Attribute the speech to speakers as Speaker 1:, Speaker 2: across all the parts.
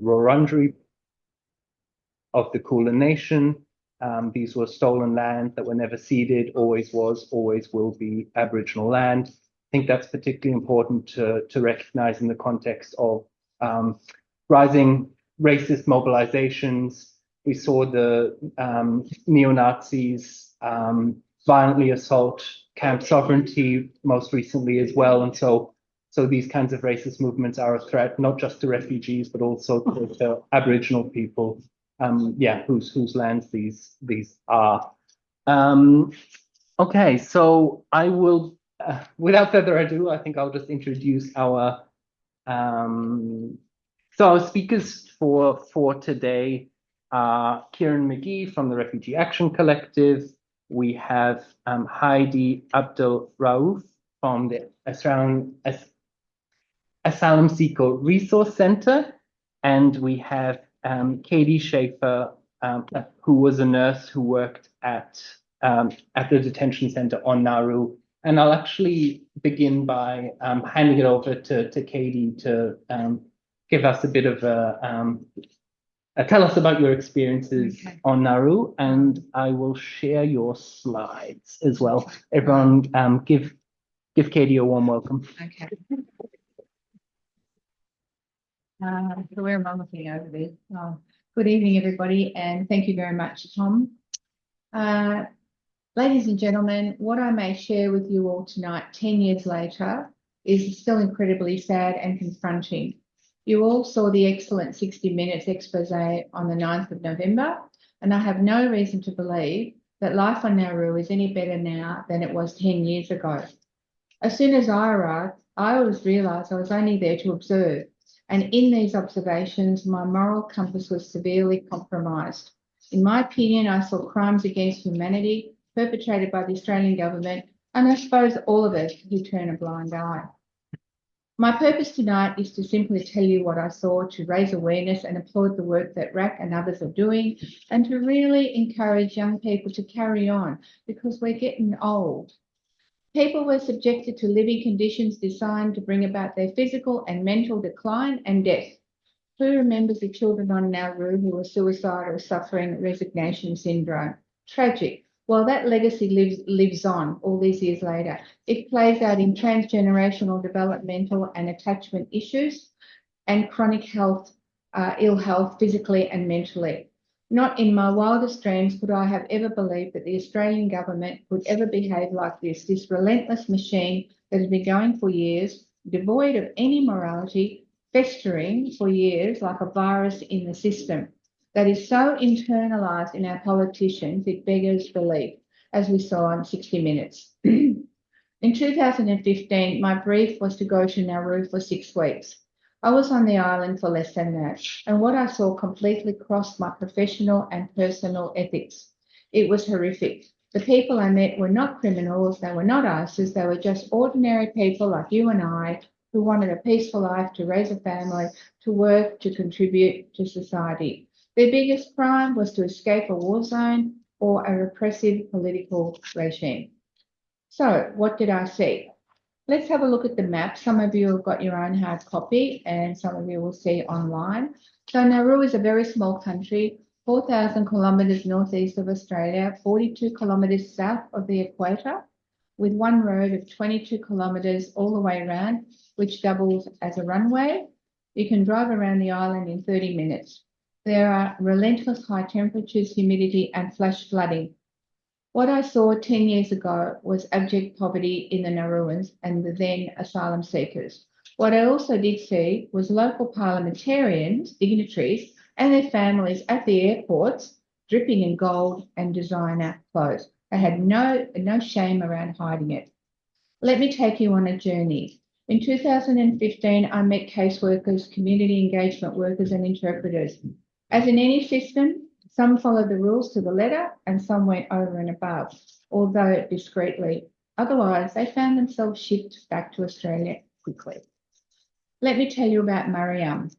Speaker 1: Wurundjeri of the Kulin Nation. These were stolen land that were never ceded, always was, always will be Aboriginal land. I think that's particularly important to recognize in the context of rising racist mobilizations. We saw the neo-Nazis violently assault camp sovereignty most recently as well. And so these kinds of racist movements are a threat, not just to refugees, but also to Aboriginal people, whose lands these are. Okay, so I will, without further ado, I think I'll just introduce our speakers for today are Kieran Magee from the Refugee Action Collective. We have Heidi Abd Elraouf from the Asylum Seeker Resource Centre, and we have Katie Schafar, who was a nurse who worked at the detention centre on Nauru. And I'll actually begin by handing it over to Katie to give us a bit of tell us about your experiences on Nauru, and I will share your slides as well. Everyone, give Katie a warm welcome.
Speaker 2: Okay. So where am I looking over there? Good evening, everybody, and thank you very much, Tom. Ladies and gentlemen, what I may share with you all tonight, 10 years later, is still incredibly sad and confronting. You all saw the excellent 60 Minutes expose on the 9th of November, and I have no reason to believe that life on Nauru is any better now than it was 10 years ago. As soon as I arrived, I always realised I was only there to observe, and in these observations, my moral compass was severely compromised. In my opinion, I saw crimes against humanity perpetrated by the Australian government, and I suppose all of us who turn a blind eye. My purpose tonight is to simply tell you what I saw, to raise awareness and applaud the work that RAC and others are doing, and to really encourage young people to carry on, because we're getting old. People were subjected to living conditions designed to bring about their physical and mental decline and death. Who remembers the children on Nauru who were suicidal, suffering resignation syndrome? Tragic. While that legacy lives on all these years later, it plays out in transgenerational developmental and attachment issues and chronic health, ill health, physically and mentally. Not in my wildest dreams could I have ever believed that the Australian government would ever behave like this relentless machine that has been going for years, devoid of any morality, festering for years like a virus in the system, that is so internalised in our politicians it beggars belief, as we saw on 60 Minutes. In 2015, my brief was to go to Nauru for 6 weeks. I was on the island for less than that, and what I saw completely crossed my professional and personal ethics. It was horrific. The people I met were not criminals, they were not ISIS, they were just ordinary people like you and I who wanted a peaceful life, to raise a family, to work, to contribute to society. Their biggest crime was to escape a war zone or a repressive political regime. So what did I see? Let's have a look at the map. Some of you have got your own hard copy and some of you will see online. So Nauru is a very small country, 4,000 kilometres northeast of Australia, 42 kilometres south of the equator, with one road of 22 kilometres all the way around, which doubles as a runway. You can drive around the island in 30 minutes. There are relentless high temperatures, humidity and flash flooding. What I saw 10 years ago was abject poverty in the Nauruans and the then asylum seekers. What I also did see was local parliamentarians, dignitaries and their families at the airports dripping in gold and designer clothes. They had no shame around hiding it. Let me take you on a journey. In 2015, I met caseworkers, community engagement workers and interpreters. As in any system, some followed the rules to the letter and some went over and above, although discreetly. Otherwise, they found themselves shipped back to Australia quickly. Let me tell you about Mariam.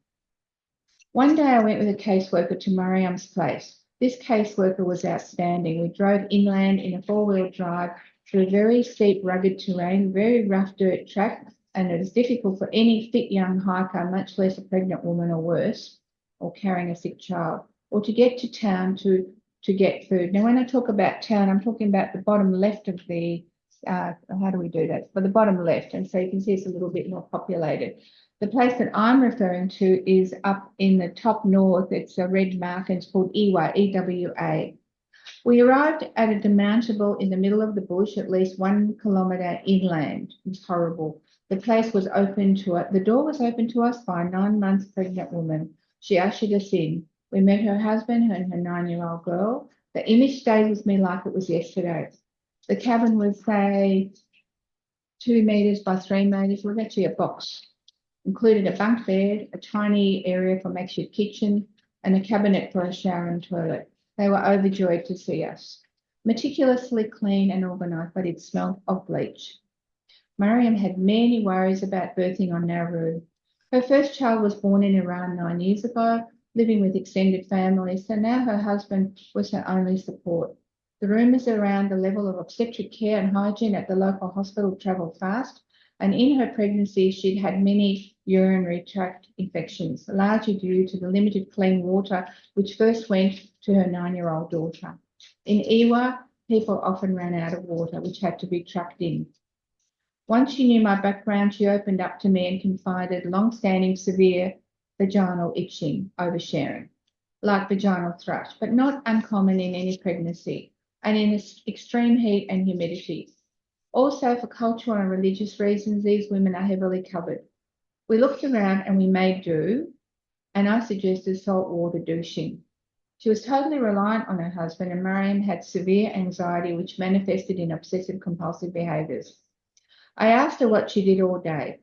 Speaker 2: One day I went with a caseworker to Mariam's place. This caseworker was outstanding. We drove inland in a 4-wheel drive through very steep, rugged terrain, very rough dirt track, and it was difficult for any fit young hiker, much less a pregnant woman or worse. or carrying a sick child, or to get to town to get food. Now, when I talk about town, I'm talking about the bottom left of the, how do we do that? For the bottom left, and so you can see it's a little bit more populated. The place that I'm referring to is up in the top north. It's a red mark and it's called Ewa, E-W-A. We arrived at a demountable in the middle of the bush, at least 1 kilometre inland. It was horrible. The place was open to it. The door was open to us by a 9-month pregnant woman. She ushered us in. We met her husband and her 9-year-old girl. The image stayed with me like it was yesterday. The cabin was, say, 2 metres by 3 metres. It was actually a box. Included a bunk bed, a tiny area for makeshift kitchen, and a cabinet for a shower and toilet. They were overjoyed to see us. Meticulously clean and organised, but it smelled of bleach. Mariam had many worries about birthing on Nauru. Her first child was born in Iran 9 years ago, living with extended family, so now her husband was her only support. The rumours around the level of obstetric care and hygiene at the local hospital travelled fast, and in her pregnancy she'd had many urinary tract infections, largely due to the limited clean water which first went to her 9-year-old daughter. In Ewa, people often ran out of water, which had to be trucked in. Once she knew my background, she opened up to me and confided long-standing severe vaginal itching, oversharing, like vaginal thrush, but not uncommon in any pregnancy, and in extreme heat and humidity. Also, for cultural and religious reasons, these women are heavily covered. We looked around and we made do, and I suggested saltwater douching. She was totally reliant on her husband, and Mariam had severe anxiety which manifested in obsessive-compulsive behaviours. I asked her what she did all day,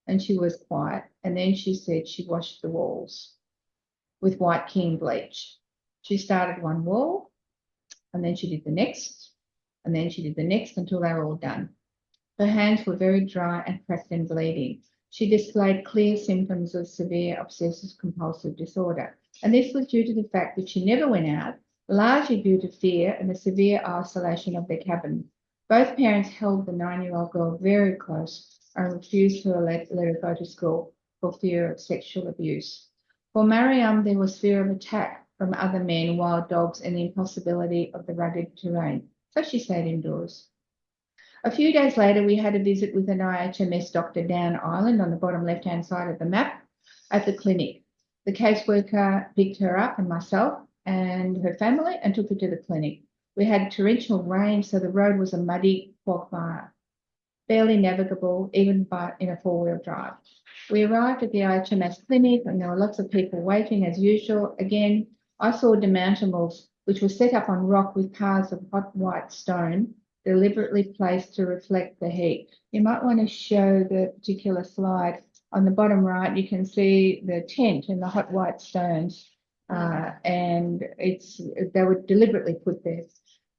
Speaker 2: and she was quiet, and then she said she washed the walls with white king bleach. She started one wall, and then she did the next, and then she did the next until they were all done. Her hands were very dry and cracked and bleeding. She displayed clear symptoms of severe obsessive-compulsive disorder, and this was due to the fact that she never went out, largely due to fear and the severe isolation of their cabin. Both parents held the 9-year-old girl very close and refused to let her go to school for fear of sexual abuse. For Mariam, there was fear of attack from other men, wild dogs, and the impossibility of the rugged terrain, so she stayed indoors. A few days later, we had a visit with an IHMS doctor down Island on the bottom left-hand side of the map at the clinic. The caseworker picked her up and myself and her family and took her to the clinic. We had torrential rain, so the road was a muddy quagmire, barely navigable even in a 4-wheel drive. We arrived at the IHMS clinic and there were lots of people waiting as usual. Again, I saw demountables which were set up on rock with paths of hot white stone deliberately placed to reflect the heat. You might want to show the particular slide. On the bottom right, you can see the tent and the hot white stones, and they were deliberately put there.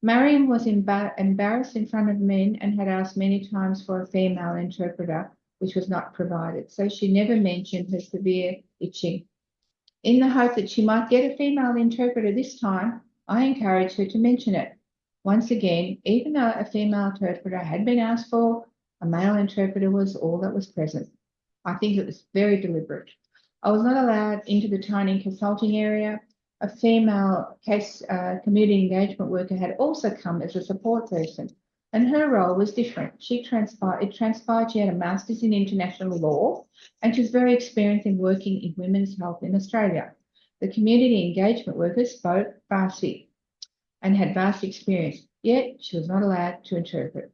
Speaker 2: Mariam was embarrassed in front of men and had asked many times for a female interpreter, which was not provided, so she never mentioned her severe itching. In the hope that she might get a female interpreter this time, I encouraged her to mention it. Once again, even though a female interpreter had been asked for, a male interpreter was all that was present. I think it was very deliberate. I was not allowed into the tiny consulting area. A female community engagement worker had also come as a support person, and her role was different. It transpired she had a master's in international law, and she was very experienced in working in women's health in Australia. The community engagement worker spoke Farsi and had vast experience, yet she was not allowed to interpret.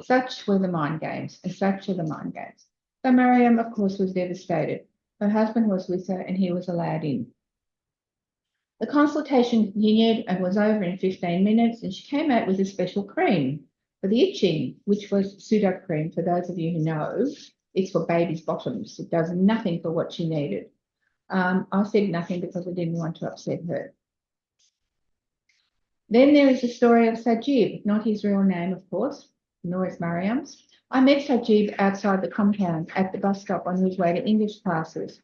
Speaker 2: Such were the mind games, and such are the mind games. So Mariam, of course, was devastated. Her husband was with her, and he was allowed in. The consultation continued and was over in 15 minutes, and she came out with a special cream for the itching, which was pseudo cream. For those of you who know, it's for babies' bottoms. It does nothing for what she needed. I said nothing because I didn't want to upset her. Then there is the story of Sajib, not his real name, of course, nor is Mariam's. I met Sajib outside the compound at the bus stop on his way to English classes.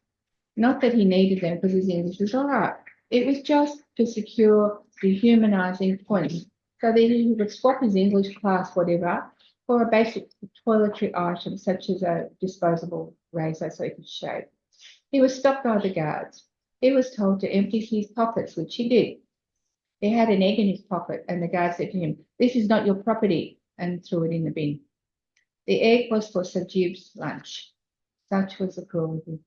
Speaker 2: Not that he needed them because his English was all right. It was just to secure dehumanising points so that he would swap his English class, whatever, for a basic toiletry item such as a disposable razor so he could shave. He was stopped by the guards. He was told to empty his pockets, which he did. He had an egg in his pocket, and the guard said to him, "This is not your property," and threw it in the bin. The egg was for Sajib's lunch. Such was the cruelty.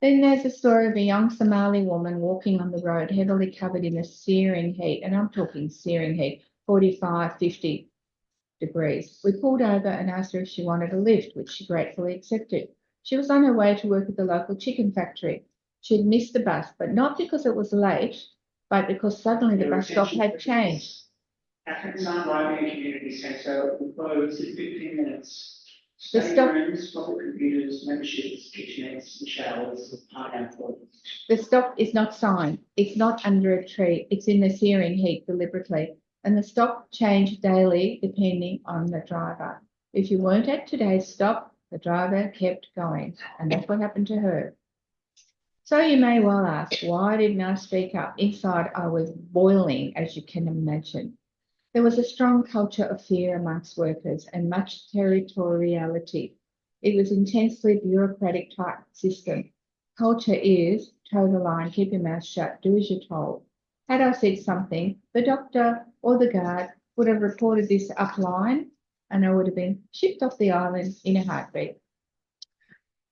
Speaker 2: Then there's a story of a young Somali woman walking on the road, heavily covered in the searing heat, and I'm talking searing heat, 45, 50 degrees. We pulled over and asked her if she wanted a lift, which she gratefully accepted. She was on her way to work at the local chicken factory. She had missed the bus, but not because it was late, but because suddenly the bus stop had changed.
Speaker 3: African driving community centre will close in 15 minutes.
Speaker 2: The
Speaker 3: Study
Speaker 2: stop-
Speaker 3: rooms, public computers, memberships, kitchenettes, and showers are employed.
Speaker 2: The stop is not signed. It's not under a tree. It's in the searing heat deliberately. And the stop changed daily depending on the driver. If you weren't at today's stop, the driver kept going. And that's what happened to her. So you may well ask, why didn't I speak up? Inside, I was boiling, as you can imagine. There was a strong culture of fear amongst workers and much territoriality. It was intensely bureaucratic type system. Culture is toe the line, keep your mouth shut, do as you're told. Had I said something, the doctor or the guard would have reported this upline and I would have been shipped off the island in a heartbeat.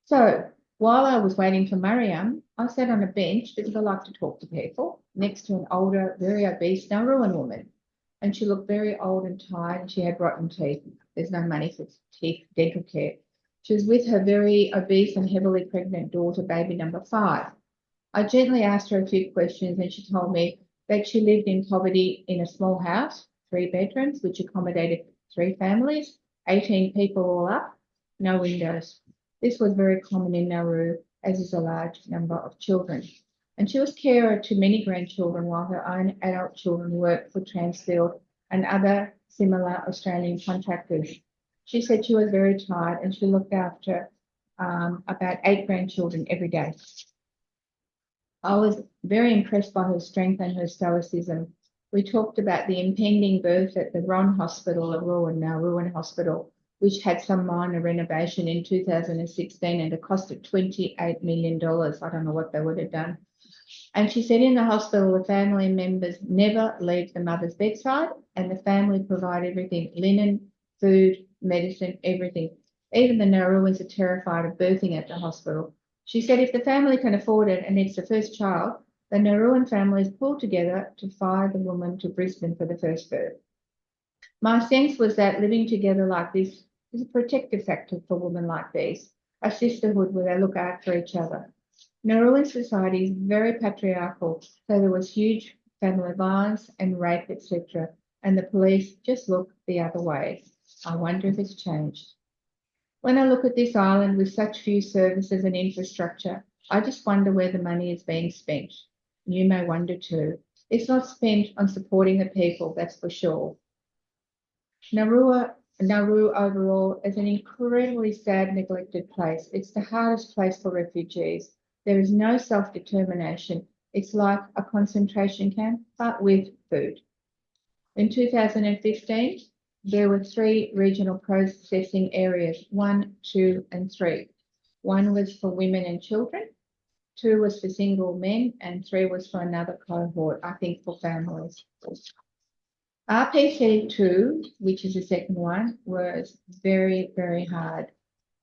Speaker 2: So while I was waiting for Mariam, I sat on a bench because I like to talk to people next to an older, very obese Nauruan woman. And she looked very old and tired and she had rotten teeth. There's no money for teeth, dental care. She was with her very obese and heavily pregnant daughter, baby number 5. I gently asked her a few questions and she told me that she lived in poverty in a small house, 3 bedrooms, which accommodated 3 families, 18 people all up, no windows. This was very common in Nauru, as is a large number of children. And she was carer to many grandchildren while her own adult children worked for Transfield and other similar Australian contractors. She said she was very tired and she looked after about 8 grandchildren every day. I was very impressed by her strength and her stoicism. We talked about the impending birth at the Ron Hospital, a Nauruan hospital, which had some minor renovation in 2016 and it costed $28 million. I don't know what they would have done. And she said in the hospital, the family members never leave the mother's bedside and the family provide everything, linen, food, medicine, everything. Even the Nauruans are terrified of birthing at the hospital. She said if the family can afford it and it's the first child, the Nauruan families pull together to fly the woman to Brisbane for the first birth. My sense was that living together like this is a protective factor for women like these, a sisterhood where they look after each other. Nauruan society is very patriarchal, so there was huge family violence and rape, etc. And the police just look the other way. I wonder if it's changed. When I look at this island with such few services and infrastructure, I just wonder where the money is being spent. You may wonder too. It's not spent on supporting the people, that's for sure. Nauru overall is an incredibly sad, neglected place. It's the hardest place for refugees. There is no self-determination. It's like a concentration camp, but with food. In 2015, there were 3 regional processing areas, 1, 2, and 3. 1 was for women and children, 2 was for single men, and 3 was for another cohort, I think for families. RPC2, which is the second one, was very, very hard.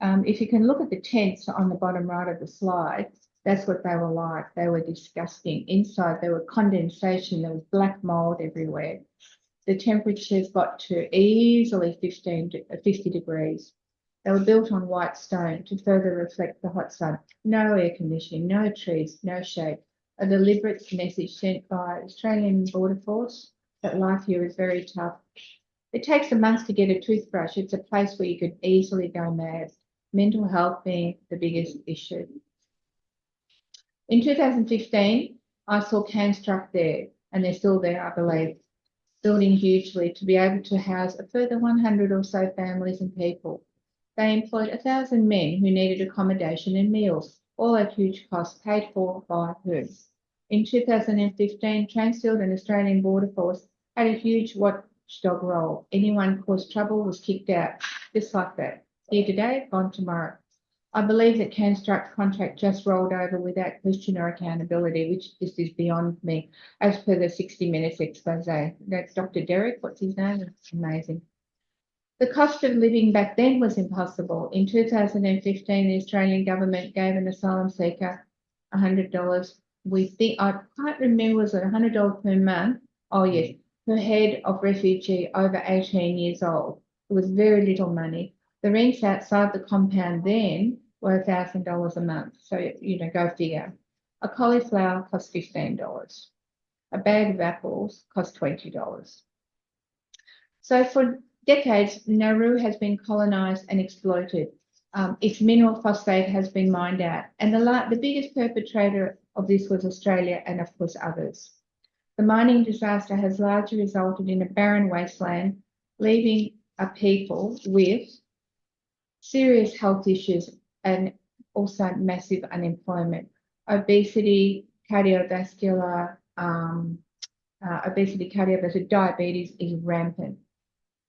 Speaker 2: If you can look at the tents on the bottom right of the slide, that's what they were like. They were disgusting. Inside, there were condensation. There was black mold everywhere. The temperatures got to easily 50 degrees. They were built on white stone to further reflect the hot sun. No air conditioning, no trees, no shade. A deliberate message sent by Australian Border Force that life here is very tough. It takes a month to get a toothbrush. It's a place where you could easily go mad. Mental health being the biggest issue. In 2015, I saw Canstruck there, and they're still there, I believe, building hugely to be able to house a further 100 or so families and people. They employed 1,000 men who needed accommodation and meals, all at huge cost, paid for by whom? In 2015, Transfield and Australian Border Force had a huge watchdog role. Anyone caused trouble was kicked out, just like that. Here today, gone tomorrow. I believe that Canstruct's contract just rolled over without question or accountability, which is beyond me, as per the 60 Minutes expose. That's Dr. Derek, what's his name? It's amazing. The cost of living back then was impossible. In 2015, the Australian government gave an asylum seeker $100. I can't remember, was it $100 per month? Oh, yes, per head of refugee over 18 years old. It was very little money. The rents outside the compound then were $1,000 a month. So, go figure. A cauliflower cost $15. A bag of apples cost $20. So for decades, Nauru has been colonised and exploited. Its mineral phosphate has been mined out. And the biggest perpetrator of this was Australia and, of course, others. The mining disaster has largely resulted in a barren wasteland, leaving a people with serious health issues and also massive unemployment. Obesity, cardiovascular, diabetes is rampant.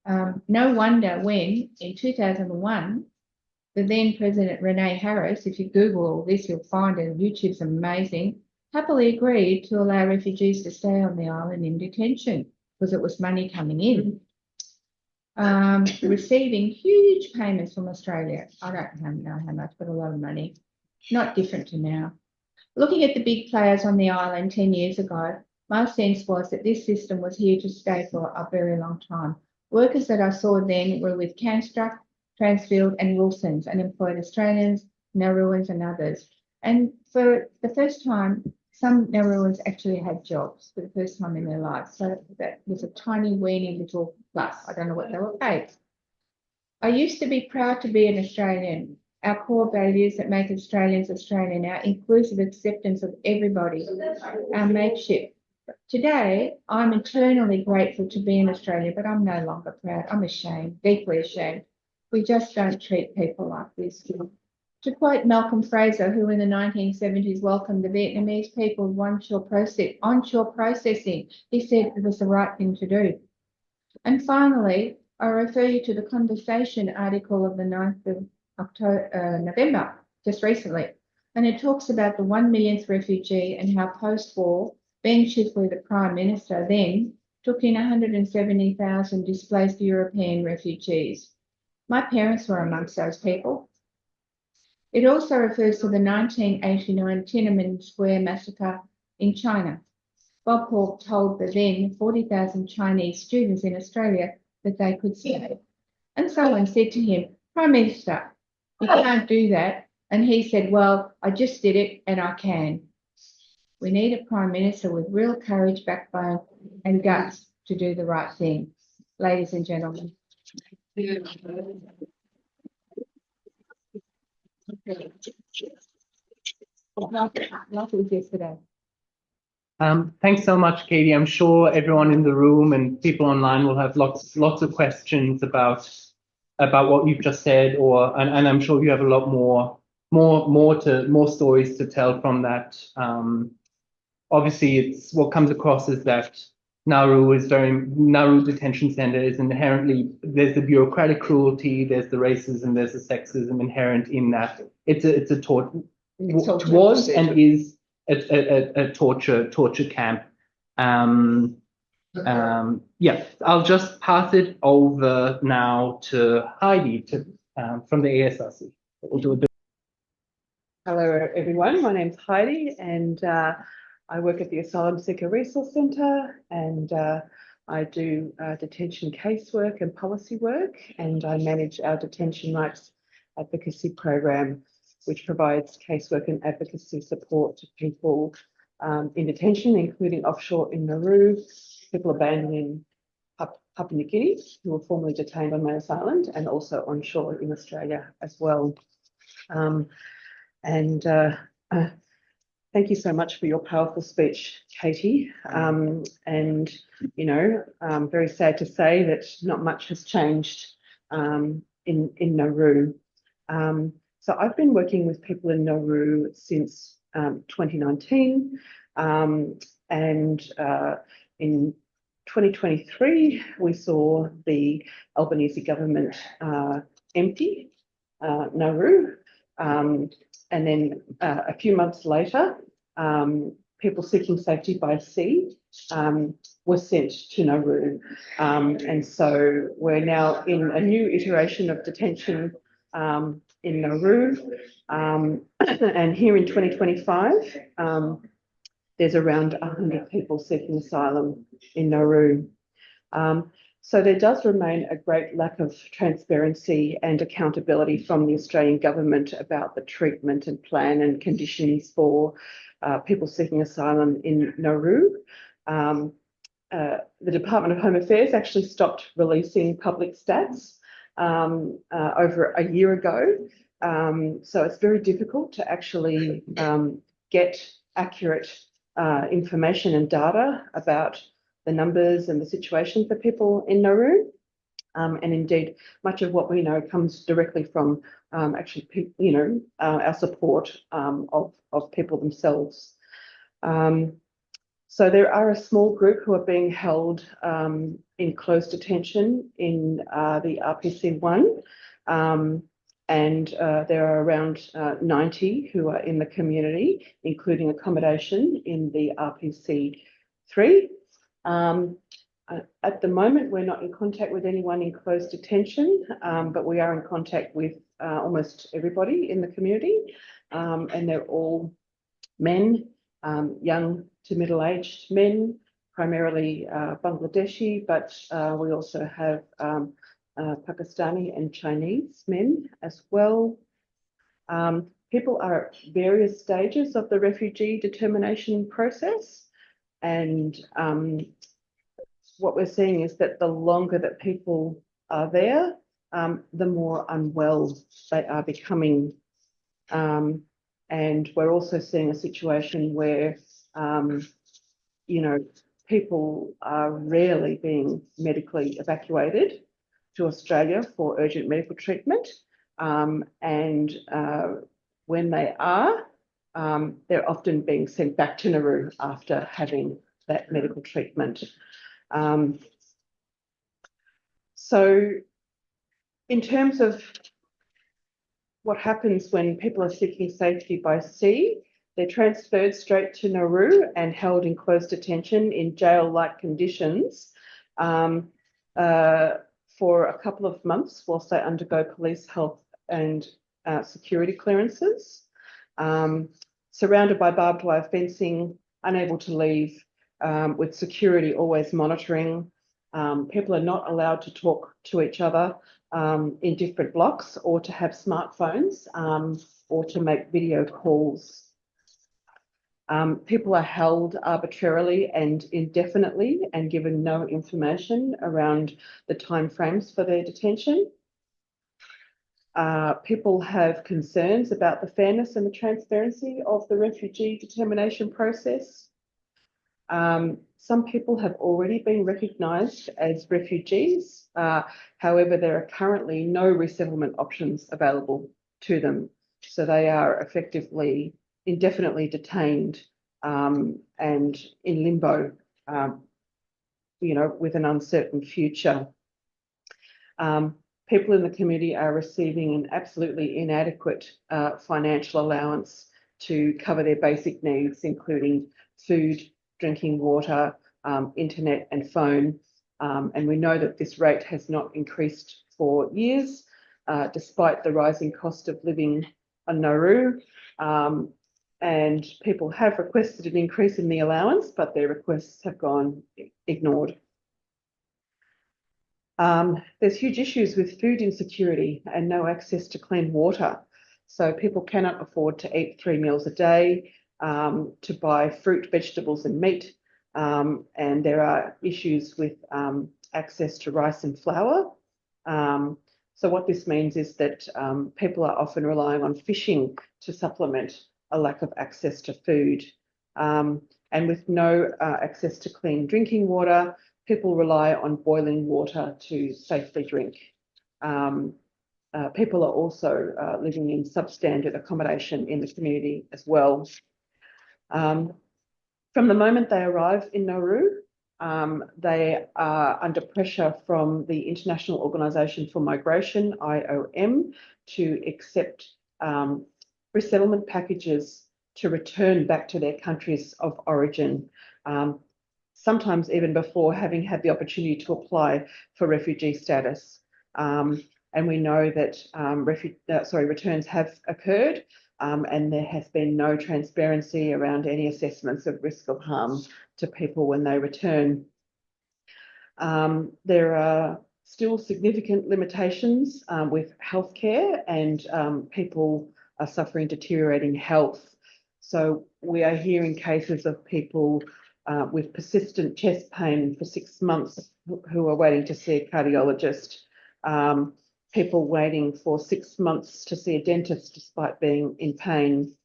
Speaker 2: No wonder when, in 2001, the then President Renee Harris, if you Google all this, you'll find it, YouTube's amazing, happily agreed to allow refugees to stay on the island in detention because it was money coming in. Receiving huge payments from Australia. I don't know how much, but a lot of money. Not different to now. Looking at the big players on the island 10 years ago, my sense was that this system was here to stay for a very long time. Workers that I saw then were with Canstruct, Transfield and Wilson's and employed Australians, Nauruans and others. And for the first time, some Nauruans actually had jobs for the first time in their lives. So that was a tiny, weeny little plus. I don't know what they were paid. I used to be proud to be an Australian. Our core values that make Australians Australian, our inclusive acceptance of everybody, our mateship. Today, I'm eternally grateful to be in Australia, but I'm no longer proud. I'm ashamed, deeply ashamed. We just don't treat people like this. To quote Malcolm Fraser, who in the 1970s welcomed the Vietnamese people with onshore processing, he said it was the right thing to do. And finally, I refer you to the Conversation article of the 9th of November, just recently, and it talks about the 1 millionth refugee and how post-war Ben Chifley, the Prime Minister then, took in 170,000 displaced European refugees. My parents were amongst those people. It also refers to the 1989 Tiananmen Square massacre in China. Bob Hawke told the then 40,000 Chinese students in Australia that they could stay. And someone said to him, Prime Minister, you can't do that. And he said, well, I just did it and I can. We need a Prime Minister with real courage, backbone and guts to do the right thing. Ladies and gentlemen. Yesterday.
Speaker 1: Thanks so much, Katie. I'm sure everyone in the room and people online will have lots of questions about what you've just said, and I'm sure you have a lot more stories to tell from that. Obviously, it's what comes across is that Nauru Detention Centre is inherently, there's the bureaucratic cruelty, there's the racism, there's the sexism inherent in that. It was and is a torture camp. Yeah, I'll just pass it over now to Heidi from the ASRC. We'll do a bit.
Speaker 4: Hello, everyone. My name's Heidi, and I work at the Asylum Seeker Resource Centre, and I do detention casework and policy work, and I manage our detention rights advocacy program, which provides casework and advocacy support to people in detention, including offshore in Nauru, people abandoned in Papua New Guinea who were formerly detained on Manus Island, and also onshore in Australia as well. Thank you so much for your powerful speech, Katie. And, you know, I'm very sad to say that not much has changed in Nauru. So I've been working with people in Nauru since 2019. And in 2023, we saw the Albanese government empty Nauru. And then a few months later, people seeking safety by sea were sent to Nauru. And so we're now in a new iteration of detention in Nauru. And here in 2025, there's around 100 people seeking asylum in Nauru. So there does remain a great lack of transparency and accountability from the Australian government about the treatment and plan and conditions for people seeking asylum in Nauru. The Department of Home Affairs actually stopped releasing public stats over a year ago. So it's very difficult to actually get accurate information and data about the numbers and the situation for people in Nauru. And indeed, much of what we know comes directly from actually, our support of people themselves. So there are a small group who are being held in closed detention in the RPC1. And there are around 90 who are in the community, including accommodation in the RPC3. At the moment, we're not in contact with anyone in closed detention, but we are in contact with almost everybody in the community, and they're all men, young to middle-aged men, primarily Bangladeshi, but we also have Pakistani and Chinese men as well. People are at various stages of the refugee determination process, and what we're seeing is that the longer that people are there, the more unwell they are becoming. And we're also seeing a situation where, people are rarely being medically evacuated to Australia for urgent medical treatment. And when they are, they're often being sent back to Nauru after having that medical treatment. So in terms of what happens when people are seeking safety by sea, they're transferred straight to Nauru and held in closed detention in jail-like conditions for a couple of months whilst they undergo police, health and security clearances, surrounded by barbed wire fencing, unable to leave, with security always monitoring. People are not allowed to talk to each other in different blocks or to have smartphones or to make video calls. People are held arbitrarily and indefinitely and given no information around the timeframes for their detention. People have concerns about the fairness and the transparency of the refugee determination process. Some people have already been recognised as refugees. However, there are currently no resettlement options available to them. So they are effectively indefinitely detained and in limbo, with an uncertain future. People in the community are receiving an absolutely inadequate financial allowance to cover their basic needs, including food, drinking water, internet and phone. And we know that this rate has not increased for years, despite the rising cost of living on Nauru. And people have requested an increase in the allowance, but their requests have gone ignored. There's huge issues with food insecurity and no access to clean water. So people cannot afford to eat 3 meals a day, to buy fruit, vegetables and meat. And there are issues with access to rice and flour. So what this means is that people are often relying on fishing to supplement a lack of access to food. And with no access to clean drinking water, people rely on boiling water to safely drink. People are also living in substandard accommodation in the community as well. From the moment they arrive in Nauru, they are under pressure from the International Organisation for Migration, IOM, to accept resettlement packages to return back to their countries of origin, sometimes even before having had the opportunity to apply for refugee status. And we know that returns have occurred, and there has been no transparency around any assessments of risk of harm to people when they return. There are still significant limitations with healthcare, and people are suffering deteriorating health. So we are hearing cases of people with persistent chest pain for 6 months who are waiting to see a cardiologist, people waiting for 6 months to see a dentist despite being in pain.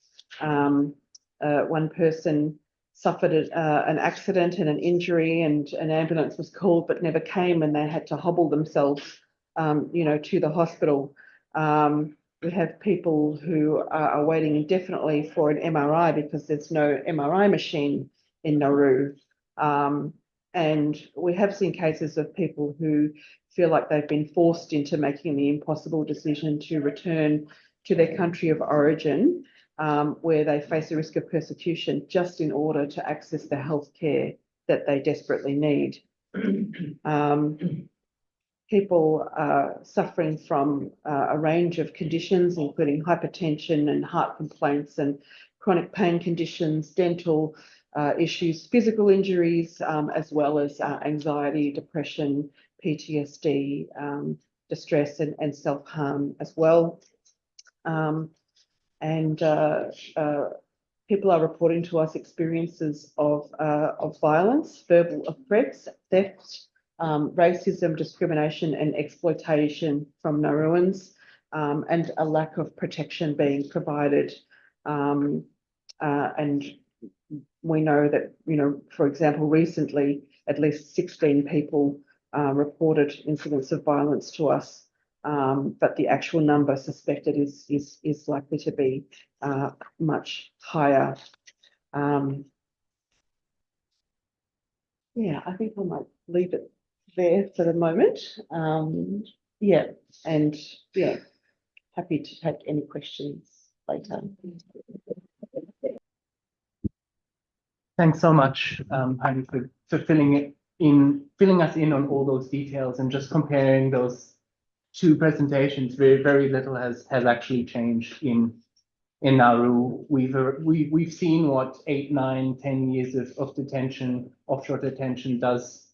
Speaker 4: One person suffered an accident and an injury, and an ambulance was called but never came, and they had to hobble themselves, to the hospital. We have people who are waiting indefinitely for an MRI because there's no MRI machine in Nauru. And we have seen cases of people who feel like they've been forced into making the impossible decision to return to their country of origin, where they face a risk of persecution just in order to access the health care that they desperately need. People are suffering from a range of conditions, including hypertension and heart complaints and chronic pain conditions, dental issues, physical injuries, as well as anxiety, depression, PTSD, distress, and self-harm as well. People are reporting to us experiences of violence, verbal threats, theft, racism, discrimination, and exploitation from Nauruans, and a lack of protection being provided. And we know that, for example, recently, at least 16 people reported incidents of violence to us, but the actual number suspected is likely to be much higher. Yeah, I think I might leave it there for the moment. Happy to take any questions later.
Speaker 1: Thanks so much, Heidi, for filling us in on all those details, and just comparing those two presentations. Very little has actually changed in Nauru. We've seen what 8, 9, 10 years of detention, offshore detention does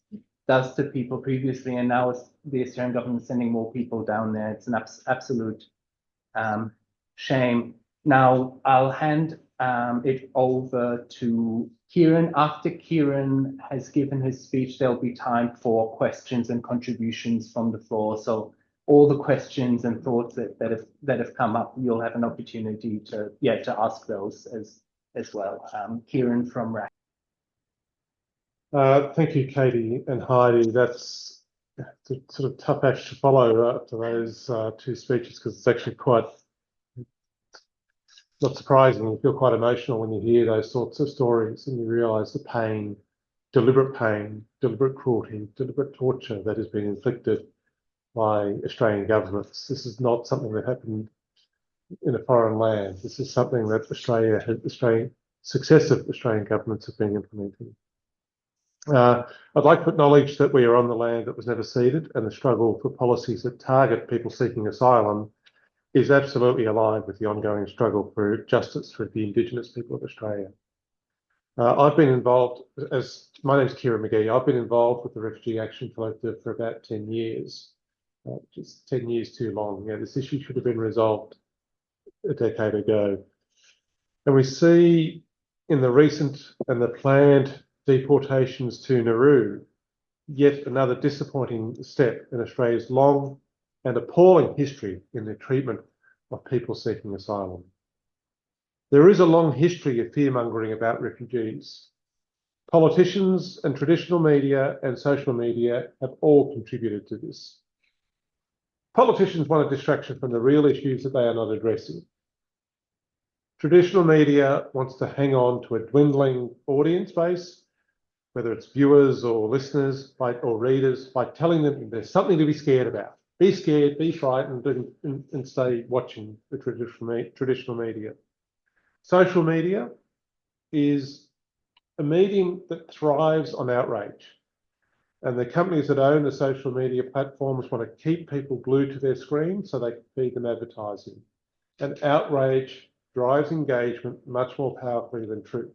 Speaker 1: to people previously, and now the Australian government is sending more people down there. It's an absolute shame. Now I'll hand it over to Kieran. After Kieran has given his speech, there'll be time for questions and contributions from the floor. So all the questions and thoughts that have come up, you'll have an opportunity to ask those as well. Kieran from RAC.
Speaker 5: Thank you, Katie and Heidi. That's a sort of tough act to follow after those two speeches, because it's actually quite not surprising. You feel quite emotional when you hear those sorts of stories, and you realise the pain, deliberate cruelty, deliberate torture that has been inflicted by Australian governments. This is not something that happened in a foreign land. This is something that successive Australian governments have been implementing. I'd like to acknowledge that we are on the land that was never ceded, and the struggle for policies that target people seeking asylum is absolutely aligned with the ongoing struggle for justice for the Indigenous people of Australia. I've been involved, my name's Kieran Magee, I've been involved with the Refugee Action Collective for about 10 years, which is 10 years too long. This issue should have been resolved a decade ago. And we see in the recent and the planned deportations to Nauru yet another disappointing step in Australia's long and appalling history in the treatment of people seeking asylum. There is a long history of fear-mongering about refugees. Politicians and traditional media and social media have all contributed to this. Politicians want a distraction from the real issues that they are not addressing. Traditional media wants to hang on to a dwindling audience base, whether it's viewers or listeners or readers, by telling them there's something to be scared about. be scared, be frightened, and stay watching the traditional media. Social media is a medium that thrives on outrage. And the companies that own the social media platforms want to keep people glued to their screen so they can feed them advertising. And outrage drives engagement much more powerfully than truth.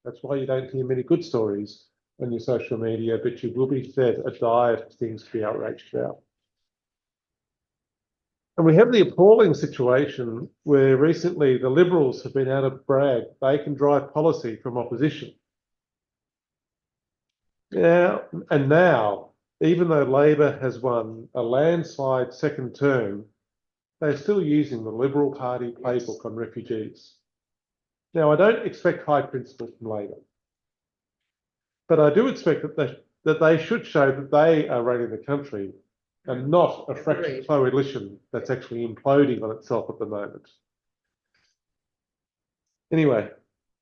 Speaker 5: That's why you don't hear many good stories on your social media, but you will be fed a diet of things to be outraged about. And we have the appalling situation where recently the Liberals have been able to brag they can drive policy from opposition. Now, even though Labor has won a landslide second term, they're still using the Liberal Party playbook on refugees. Now, I don't expect high principles from Labor, but I do expect that they should show that they are running the country and not a fractured coalition that's actually imploding on itself at the moment. Anyway,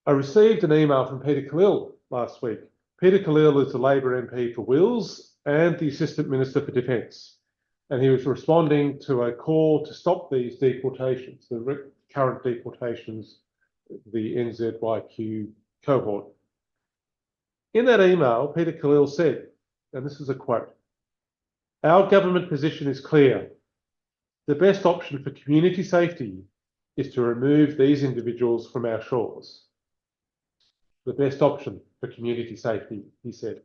Speaker 5: I received an email from Peter Khalil last week. Peter Khalil is the Labor MP for Wills and the Assistant Minister for Defence. And he was responding to a call to stop these deportations, the current deportations, the NZYQ cohort. In that email, Peter Khalil said, and this is a quote, "Our government position is clear. The best option for community safety is to remove these individuals from our shores." The best option for community safety, he said.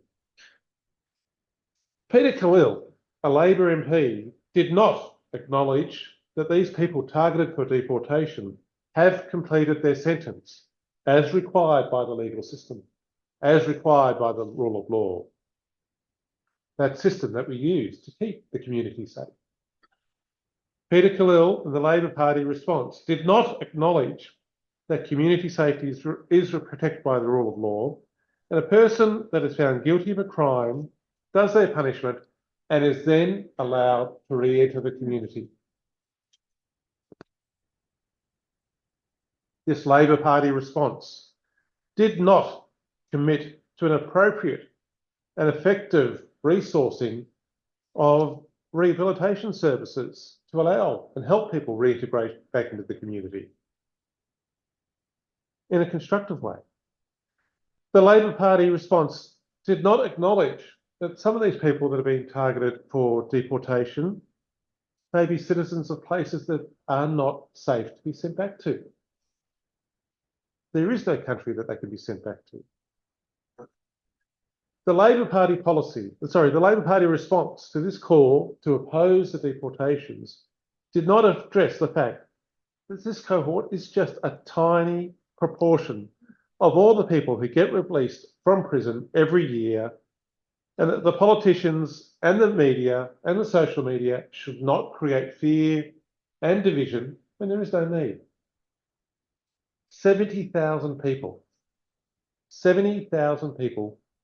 Speaker 5: Peter Khalil, a Labor MP, did not acknowledge that these people targeted for deportation have completed their sentence as required by the legal system, as required by the rule of law. That system that we use to keep the community safe. Peter Khalil and the Labor Party response did not acknowledge that community safety is protected by the rule of law, and a person that is found guilty of a crime does their punishment and is then allowed to re-enter the community. This Labor Party response did not commit to an appropriate and effective resourcing of rehabilitation services to allow and help people reintegrate back into the community in a constructive way. The Labor Party response did not acknowledge that some of these people that are being targeted for deportation may be citizens of places that are not safe to be sent back to. There is no country that they can be sent back to. The Labor Party response to this call to oppose the deportations did not address the fact that this cohort is just a tiny proportion of all the people who get released from prison every year, and that the politicians and the media and the social media should not create fear and division when there is no need. 70,000 people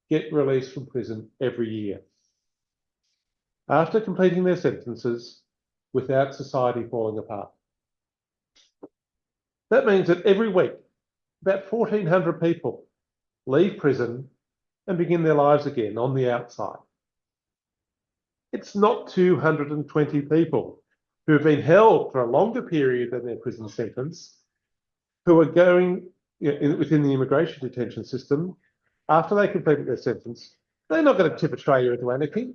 Speaker 5: get released from prison every year after completing their sentences without society falling apart. That means that every week, about 1,400 people leave prison and begin their lives again on the outside. It's not 220 people who have been held for a longer period than their prison sentence, who are going within the immigration detention system after they completed their sentence. They're not going to tip Australia into anarchy.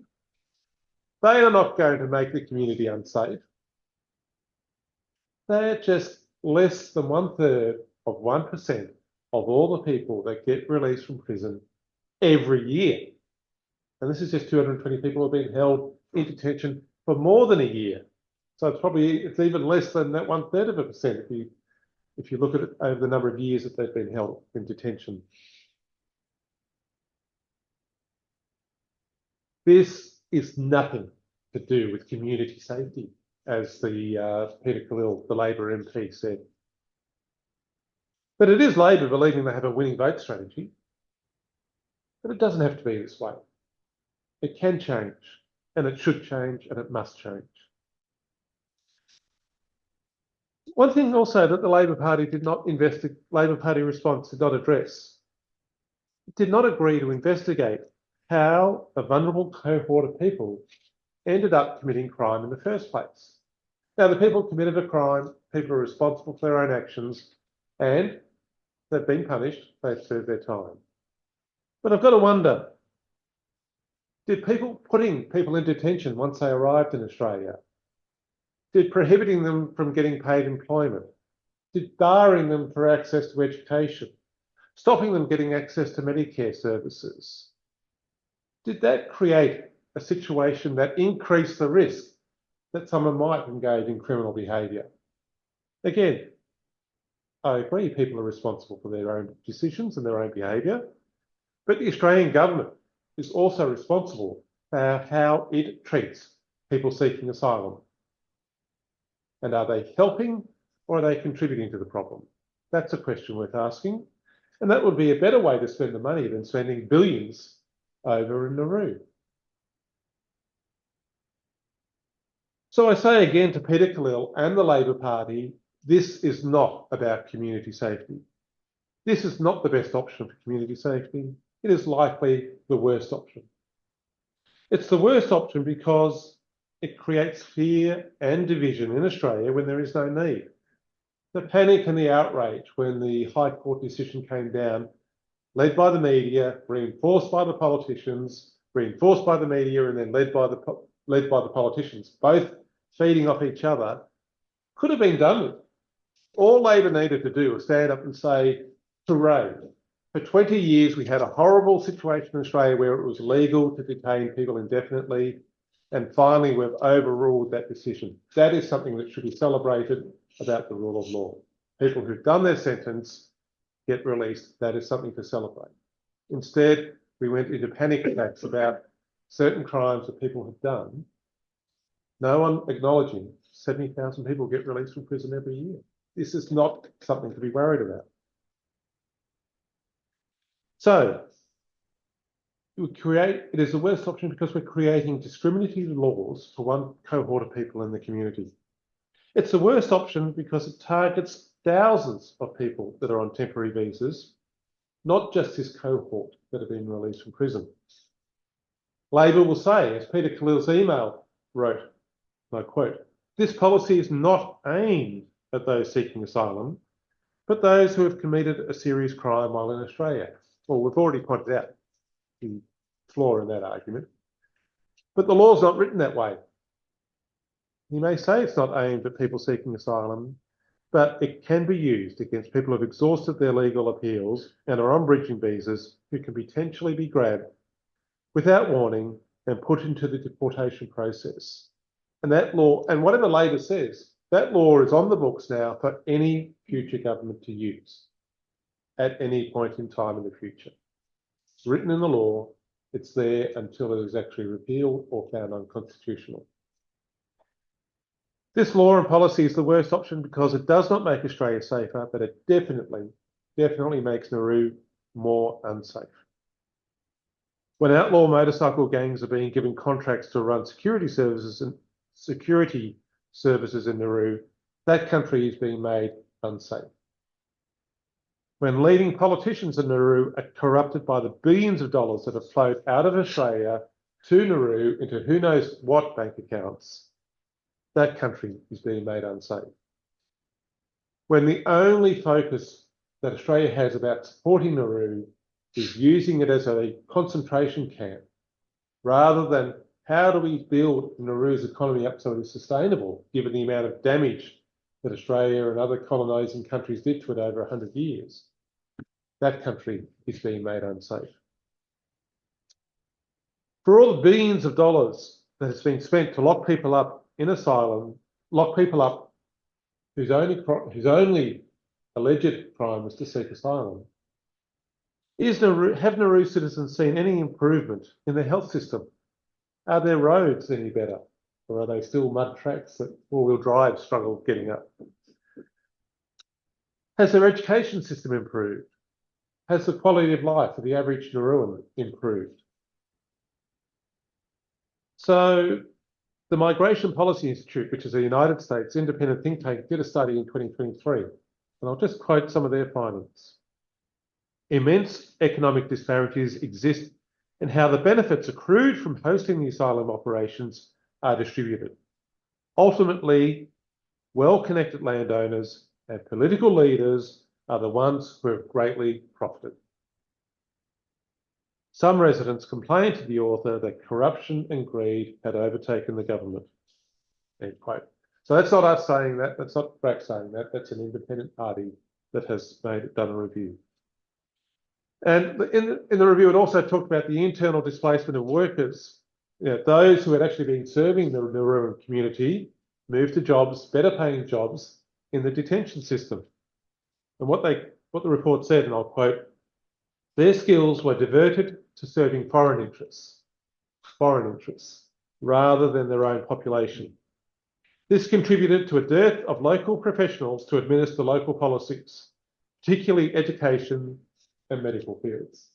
Speaker 5: They are not going to make the community unsafe. They're just less than 1/3 of 1% of all the people that get released from prison every year. And this is just 220 people who have been held in detention for more than a year. So it's even less than that 1/3 of a percent if you look at it over the number of years that they've been held in detention. This is nothing to do with community safety, as the Peter Khalil, the Labor MP, said. But it is Labor believing they have a winning vote strategy. But it doesn't have to be this way. It can change, and it should change, and it must change. One thing also that the Labor Party Labor Party response did not address, it did not agree to investigate how a vulnerable cohort of people ended up committing crime in the first place. Now, the people who committed a crime, people are responsible for their own actions, and they've been punished, they've served their time. But I've got to wonder, did putting people in detention once they arrived in Australia, did prohibiting them from getting paid employment, did barring them for access to education, stopping them getting access to Medicare services, did that create a situation that increased the risk that someone might engage in criminal behaviour? Again, I agree people are responsible for their own decisions and their own behaviour, but the Australian government is also responsible for how it treats people seeking asylum. And are they helping or are they contributing to the problem? That's a question worth asking. And that would be a better way to spend the money than spending billions over in Nauru. So I say again to Peter Khalil and the Labor Party, this is not about community safety. This is not the best option for community safety. It is likely the worst option. It's the worst option because it creates fear and division in Australia when there is no need. The panic and the outrage when the High Court decision came down, led by the media, reinforced by the politicians, reinforced by the media, and then led by the politicians, both feeding off each other, could have been done with. All Labor needed to do was stand up and say, hooray. For 20 years, we had a horrible situation in Australia where it was legal to detain people indefinitely, and finally we've overruled that decision. That is something that should be celebrated about the rule of law. People who've done their sentence get released. That is something to celebrate. Instead, we went into panic attacks about certain crimes that people have done. No one acknowledging 70,000 people get released from prison every year. This is not something to be worried about. So, it is the worst option because we're creating discriminatory laws for one cohort of people in the community. It's the worst option because it targets thousands of people that are on temporary visas, not just this cohort that have been released from prison. Labor will say, as Peter Khalil's email wrote, and I quote, "This policy is not aimed at those seeking asylum, but those who have committed a serious crime while in Australia." Well, we've already pointed out the flaw in that argument. But the law's not written that way. You may say it's not aimed at people seeking asylum, but it can be used against people who have exhausted their legal appeals and are on bridging visas who can potentially be grabbed without warning and put into the deportation process. And that law, and whatever Labor says, that law is on the books now for any future government to use at any point in time in the future. It's written in the law, it's there until it is actually repealed or found unconstitutional. This law and policy is the worst option because it does not make Australia safer, but it definitely makes Nauru more unsafe. When outlaw motorcycle gangs are being given contracts to run security services in Nauru, that country is being made unsafe. When leading politicians in Nauru are corrupted by the billions of dollars that have flowed out of Australia to Nauru into who knows what bank accounts, that country is being made unsafe. When the only focus that Australia has about supporting Nauru is using it as a concentration camp, rather than how do we build Nauru's economy up so it is sustainable, given the amount of damage that Australia and other colonising countries did to it over 100 years, that country is being made unsafe. For all the billions of dollars that has been spent to lock people up in asylum, lock people up whose only alleged crime was to seek asylum, have Nauru citizens seen any improvement in their health system? Are their roads any better? Or are they still mud tracks that four-wheel drive struggle getting up? Has their education system improved? Has the quality of life for the average Nauruan improved? So the Migration Policy Institute, which is a United States independent think tank, did a study in 2023, and I'll just quote some of their findings. Immense economic disparities exist in how the benefits accrued from hosting the asylum operations are distributed. Ultimately, well-connected landowners and political leaders are the ones who have greatly profited. Some residents complained to the author that corruption and greed had overtaken the government. End quote. So that's not us saying that, that's not RAC saying that, that's an independent party that has done a review. And in the review, it also talked about the internal displacement of workers. You know, those who had actually been serving the Nauru community moved to jobs, better paying jobs in the detention system. And what the report said, and I'll quote, their skills were diverted to serving foreign interests, rather than their own population. This contributed to a dearth of local professionals to administer local policies, particularly education and medical fields.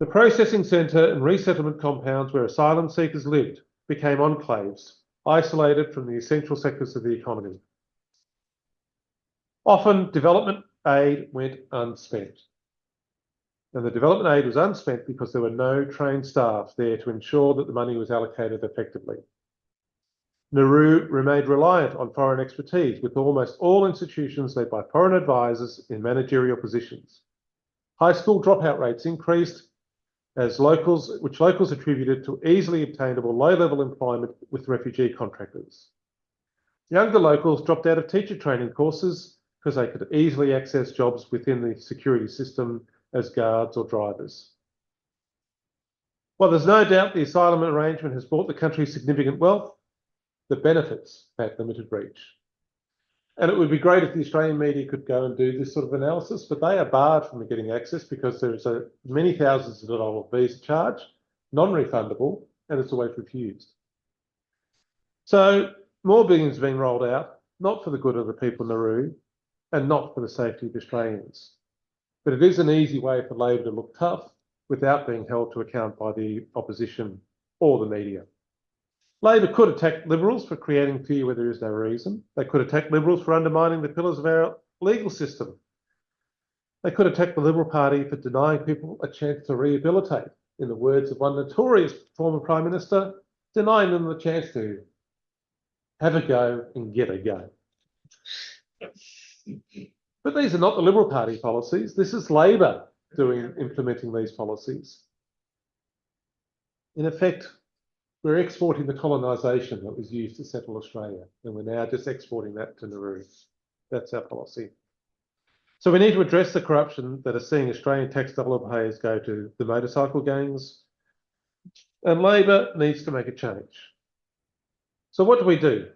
Speaker 5: The processing centre and resettlement compounds where asylum seekers lived became enclaves, isolated from the essential sectors of the economy. Often, development aid went unspent. And the development aid was unspent because there were no trained staff there to ensure that the money was allocated effectively. Nauru remained reliant on foreign expertise, with almost all institutions led by foreign advisors in managerial positions. High school dropout rates increased, which locals attributed to easily obtainable low-level employment with refugee contractors. Younger locals dropped out of teacher training courses because they could easily access jobs within the security system as guards or drivers. While there's no doubt the asylum arrangement has brought the country significant wealth, the benefits had limited reach. And it would be great if the Australian media could go and do this sort of analysis, but they are barred from getting access because there's many thousands of dollars visa charge, non-refundable, and it's always refused. So more billions are being rolled out, not for the good of the people in Nauru and not for the safety of Australians. But it is an easy way for Labor to look tough without being held to account by the opposition or the media. Labor could attack Liberals for creating fear where there is no reason. They could attack Liberals for undermining the pillars of our legal system. They could attack the Liberal Party for denying people a chance to rehabilitate. In the words of one notorious former Prime Minister, denying them the chance to have a go and get a go. But these are not the Liberal Party policies. This is Labor implementing these policies. In effect, we're exporting the colonisation that was used to settle Australia, and we're now just exporting that to Nauru. That's our policy. So we need to address the corruption that is seeing Australian tax dollar payers go to the motorcycle gangs, and Labor needs to make a change. So what do?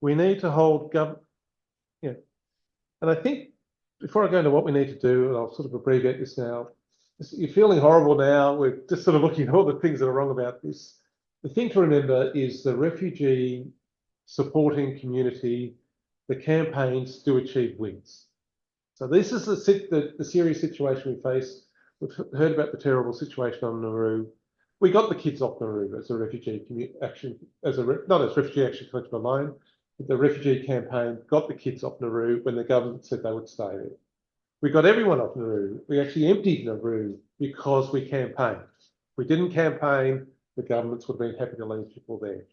Speaker 5: We need to hold government, and I think before I go into what we need to do, and I'll sort of abbreviate this now, you're feeling horrible now, we're just sort of looking at all the things that are wrong about this. The thing to remember is the refugee supporting community, the campaigns do achieve wins. So this is the serious situation we face. We've heard about the terrible situation on Nauru. We got the kids off Nauru as a refugee action, not as refugee action collective alone, but the refugee campaign got the kids off Nauru when the government said they would stay there. We got everyone off Nauru. We actually emptied Nauru because we campaigned. If we didn't campaign, the governments would have been happy to leave people there.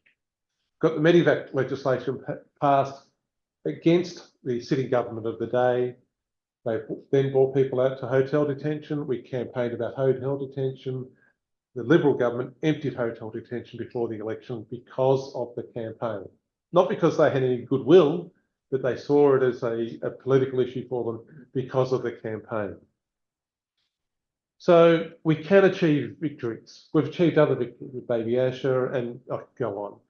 Speaker 5: Got the Medevac legislation passed against the sitting government of the day. They then brought people out to hotel detention. We campaigned about hotel detention. The Liberal government emptied hotel detention before the election because of the campaign. Not because they had any goodwill, but they saw it as a political issue for them because of the campaign. So we can achieve victories. We've achieved other victories with Baby Asher and go on.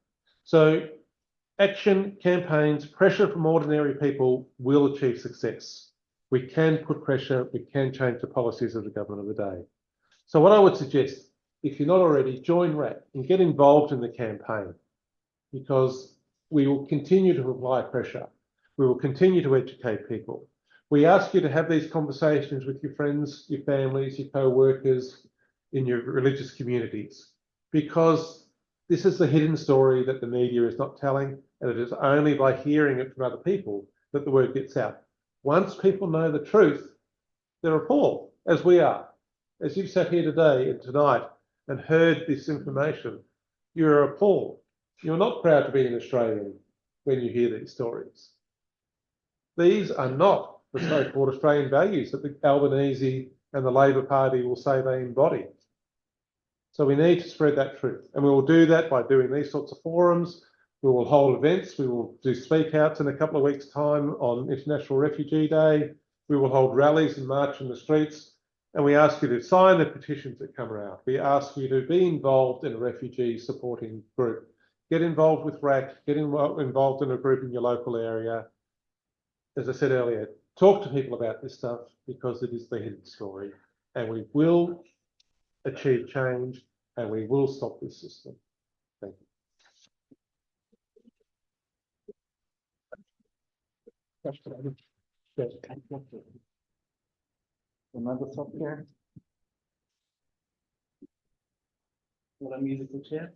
Speaker 5: So action, campaigns, pressure from ordinary people will achieve success. We can put pressure, we can change the policies of the government of the day. So what I would suggest, if you're not already, join RAC and get involved in the campaign, because we will continue to apply pressure. We will continue to educate people. We ask you to have these conversations with your friends, your families, your co-workers in your religious communities, because this is the hidden story that the media is not telling, and it is only by hearing it from other people that the word gets out. Once people know the truth, they're appalled, as we are. As you've sat here today and tonight and heard this information, you're appalled. You're not proud to be an Australian when you hear these stories. These are not the so-called Australian values that the Albanese and the Labor Party will say they embody. So we need to spread that truth. And we will do that by doing these sorts of forums. We will hold events. We will do speak outs in a couple of weeks' time on International Refugee Day. We will hold rallies and march in the streets. And we ask you to sign the petitions that come around. We ask you to be involved in a refugee supporting group. Get involved with RAC, get involved in a group in your local area. As I said earlier, talk to people about this stuff because it is the hidden story. And we will achieve change and we will stop this system. Thank you. Another software. What a musical chair.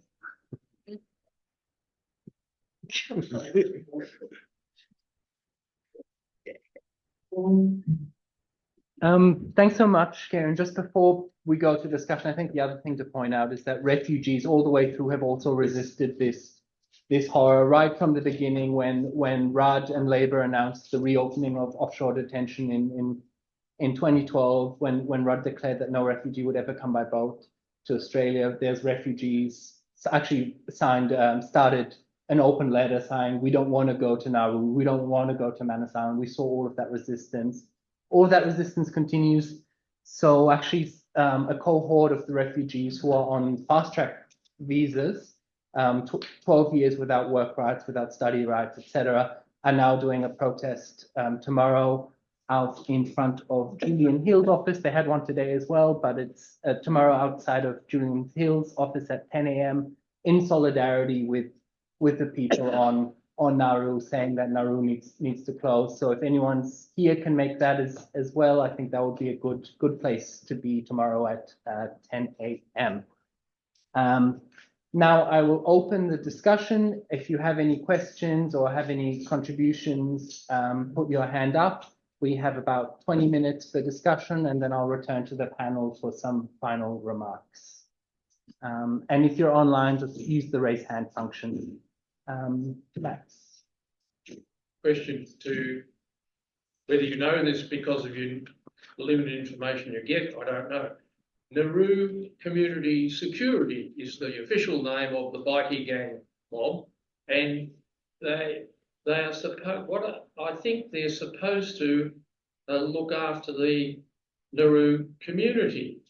Speaker 1: Thanks so much, Kieran. Just before we go to discussion, I think the other thing to point out is that refugees all the way through have also resisted this horror right from the beginning when Rudd and Labor announced the reopening of offshore detention in 2012, when Rudd declared that no refugee would ever come by boat to Australia. There's refugees actually started an open letter saying, we don't want to go to Nauru, we don't want to go to Manus Island. We saw all of that resistance. All of that resistance continues. So actually a cohort of the refugees who are on fast-track visas, 12 years without work rights, without study rights, etc., are now doing a protest tomorrow out in front of Julian Hill's office. They had one today as well, but it's tomorrow outside of Julian Hill's office at 10 a.m. in solidarity with the people on Nauru, saying that Nauru needs to close. So if anyone's here can make that as well, I think that would be a good place to be tomorrow at 10 a.m. Now I will open the discussion. If you have any questions or have any contributions, put your hand up. We have about 20 minutes for discussion, and then I'll return to the panel for some final remarks. And if you're online, just use the raise hand function. Max.
Speaker 6: Question to whether you know this because of your limited information you get, I don't know. Nauru Community Security is the official name of the bikie gang mob, and they are supposed. I think they're supposed to look after the Nauru community,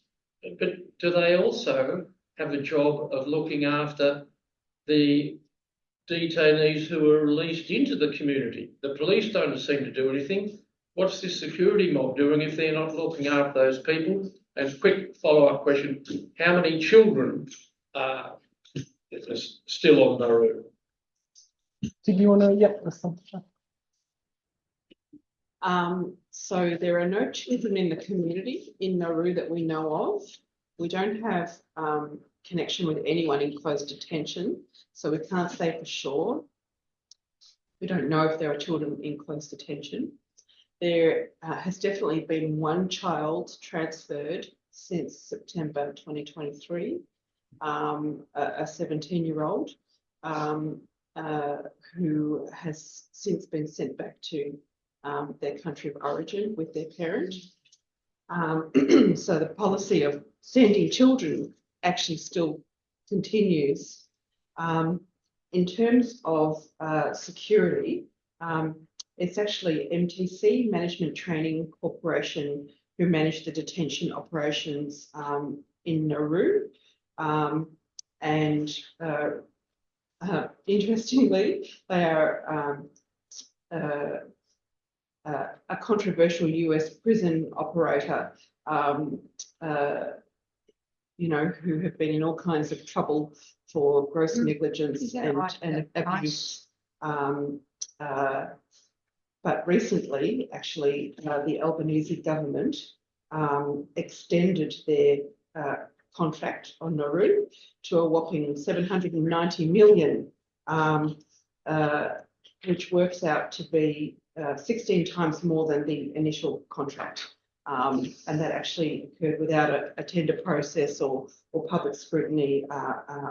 Speaker 6: but do they also have a job of looking after the detainees who are released into the community? The police don't seem to do anything. What's this security mob doing if they're not looking after those people? And quick follow-up question, how many children are still on Nauru?
Speaker 1: Did you want to, yeah,
Speaker 4: so there are no children in the community in Nauru that we know of. We don't have connection with anyone in closed detention, so we can't say for sure. We don't know if there are children in closed detention. There has definitely been one child transferred since September 2023, a 17-year-old who has since been sent back to their country of origin with their parent. So the policy of sending children actually still continues. In terms of security, it's actually MTC, Management Training Corporation, who manage the detention operations in Nauru. And interestingly, they are a controversial US prison operator, you know, who have been in all kinds of trouble for gross negligence and abuse. But recently, actually, the Albanese government extended their contract on Nauru to a whopping 790 million, which works out to be 16 times more than the initial contract. And that actually occurred without a tender process or public scrutiny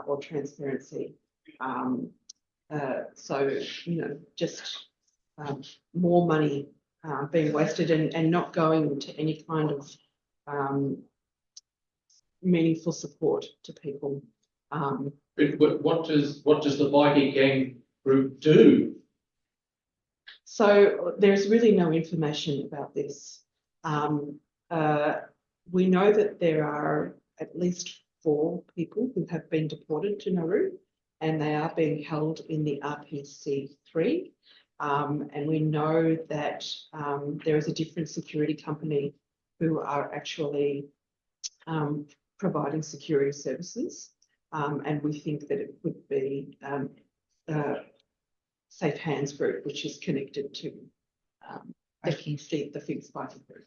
Speaker 4: or transparency. So, just more money being wasted and not going to any kind of meaningful support to people.
Speaker 6: But what does the bikie gang group do?
Speaker 4: So there's really no information about this. We know that there are at least 4 people who have been deported to Nauru, and they are being held in the RPC3. And we know that there is a different security company who are actually providing security services. And we think that it would be Safe Hands Group, which is connected to the Fix Biking Group.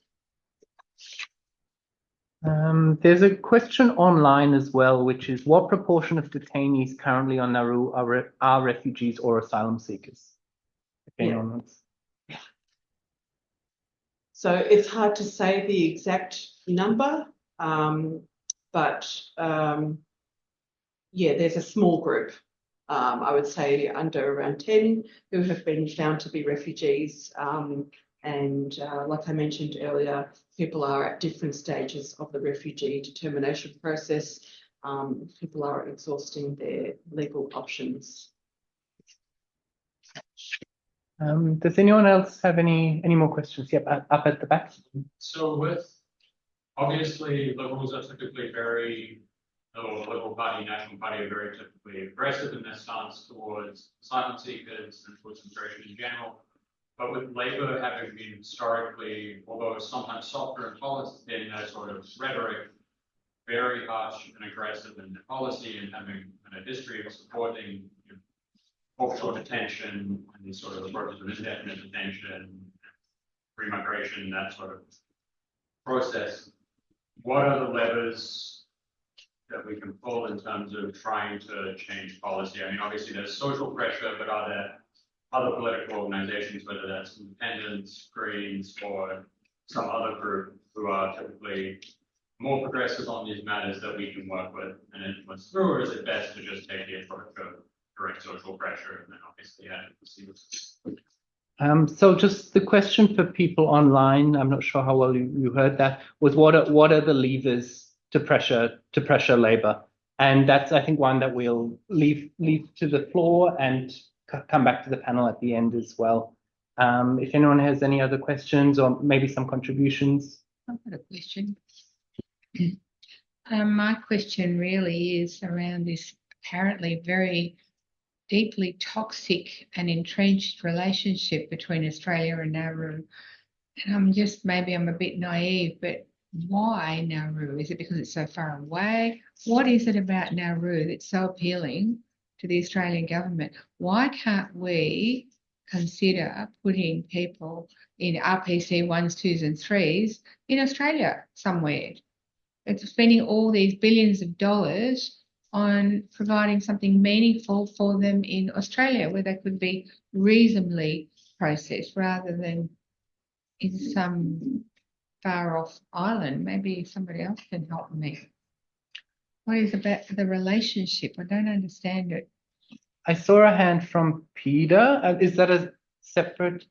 Speaker 1: There's a question online as well, which is what proportion of detainees currently on Nauru are refugees or asylum seekers?
Speaker 4: Yeah. So it's hard to say the exact number, but yeah, there's a small group. I would say under around 10 who have been found to be refugees. And like I mentioned earlier, people are at different stages of the refugee determination process. People are exhausting their legal options.
Speaker 1: Does anyone else have any more questions? Yep, up at the back.
Speaker 7: So obviously Liberals are typically the Liberal Party, National Party are very typically aggressive in their stance towards asylum seekers and towards immigration in general. But with Labor having been historically, although sometimes softer and tolerant in their sort of rhetoric, very harsh and aggressive in their policy and having a history of supporting offshore detention and these sort of approaches of indefinite detention, re-migration, that sort of process. What are the levers that we can pull in terms of trying to change policy? I mean, obviously there's social pressure, but are there other political organizations, whether that's independents, Greens, or some other group who are typically more progressive on these matters that we can work with and influence through, or is it best to just take the approach of direct social pressure and then obviously advocacy?
Speaker 1: So just the question for people online, I'm not sure how well you heard that, was what are the levers to pressure Labor? And that's, I think, one that we'll leave to the floor and come back to the panel at the end as well. If anyone has any other questions or maybe some contributions.
Speaker 2: I've got a question. My question really is around this apparently very deeply toxic and entrenched relationship between Australia and Nauru. And maybe I'm a bit naive, but why Nauru? Is it because it's so far away? What is it about Nauru that's so appealing to the Australian government? Why can't we consider putting people in RPC 1s, 2s and 3s in Australia somewhere? It's spending all these billions of dollars on providing something meaningful for them in Australia where they could be reasonably processed rather than in some far off island. Maybe somebody else can help me. What is about the relationship? I don't understand it.
Speaker 1: I saw a hand from Peter. Is that a separate?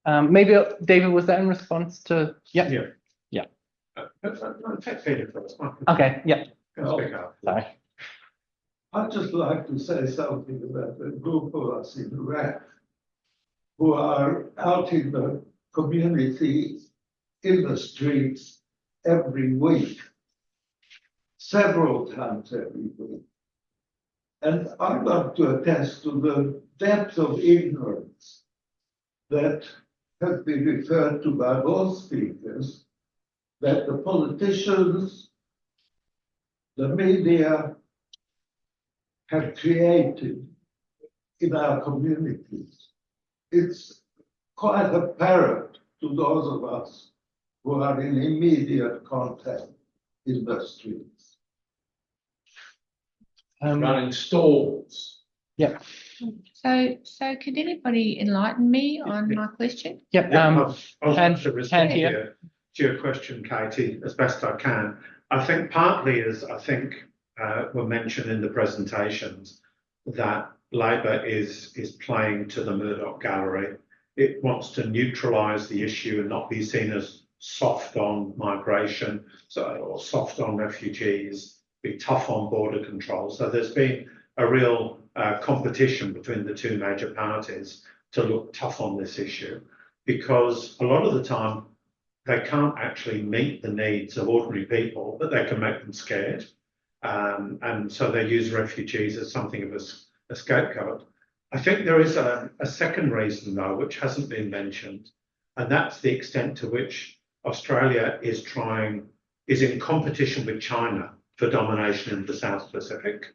Speaker 1: Maybe David, was that in response to? Yeah.
Speaker 5: Yeah.
Speaker 1: Yeah.
Speaker 5: Take Peter first.
Speaker 1: Okay. Yeah.
Speaker 5: Speak up.
Speaker 1: Sorry.
Speaker 8: I'd just like to say something about the group of us in RAC who are out in the community, in the streets every week, several times every week. And I want to attest to the depth of ignorance that has been referred to by both speakers, that the politicians, the media have created in our communities. It's quite apparent to those of us who are in immediate contact in the streets.
Speaker 6: Running stalls.
Speaker 1: Yeah.
Speaker 2: So can anybody enlighten me on my question?
Speaker 1: Yep. Hand here.
Speaker 9: your question, Katie, as best I can. I think partly, as I think were mentioned in the presentations, that Labor is playing to the Murdoch gallery. It wants to neutralise the issue and not be seen as soft on migration, or soft on refugees, be tough on border control. So there's been a real competition between the two major parties to look tough on this issue, because a lot of the time they can't actually meet the needs of ordinary people, but they can make them scared. And so they use refugees as something of a scapegoat. I think there is a second reason, though, which hasn't been mentioned, and that's the extent to which Australia is in competition with China for domination in the South Pacific.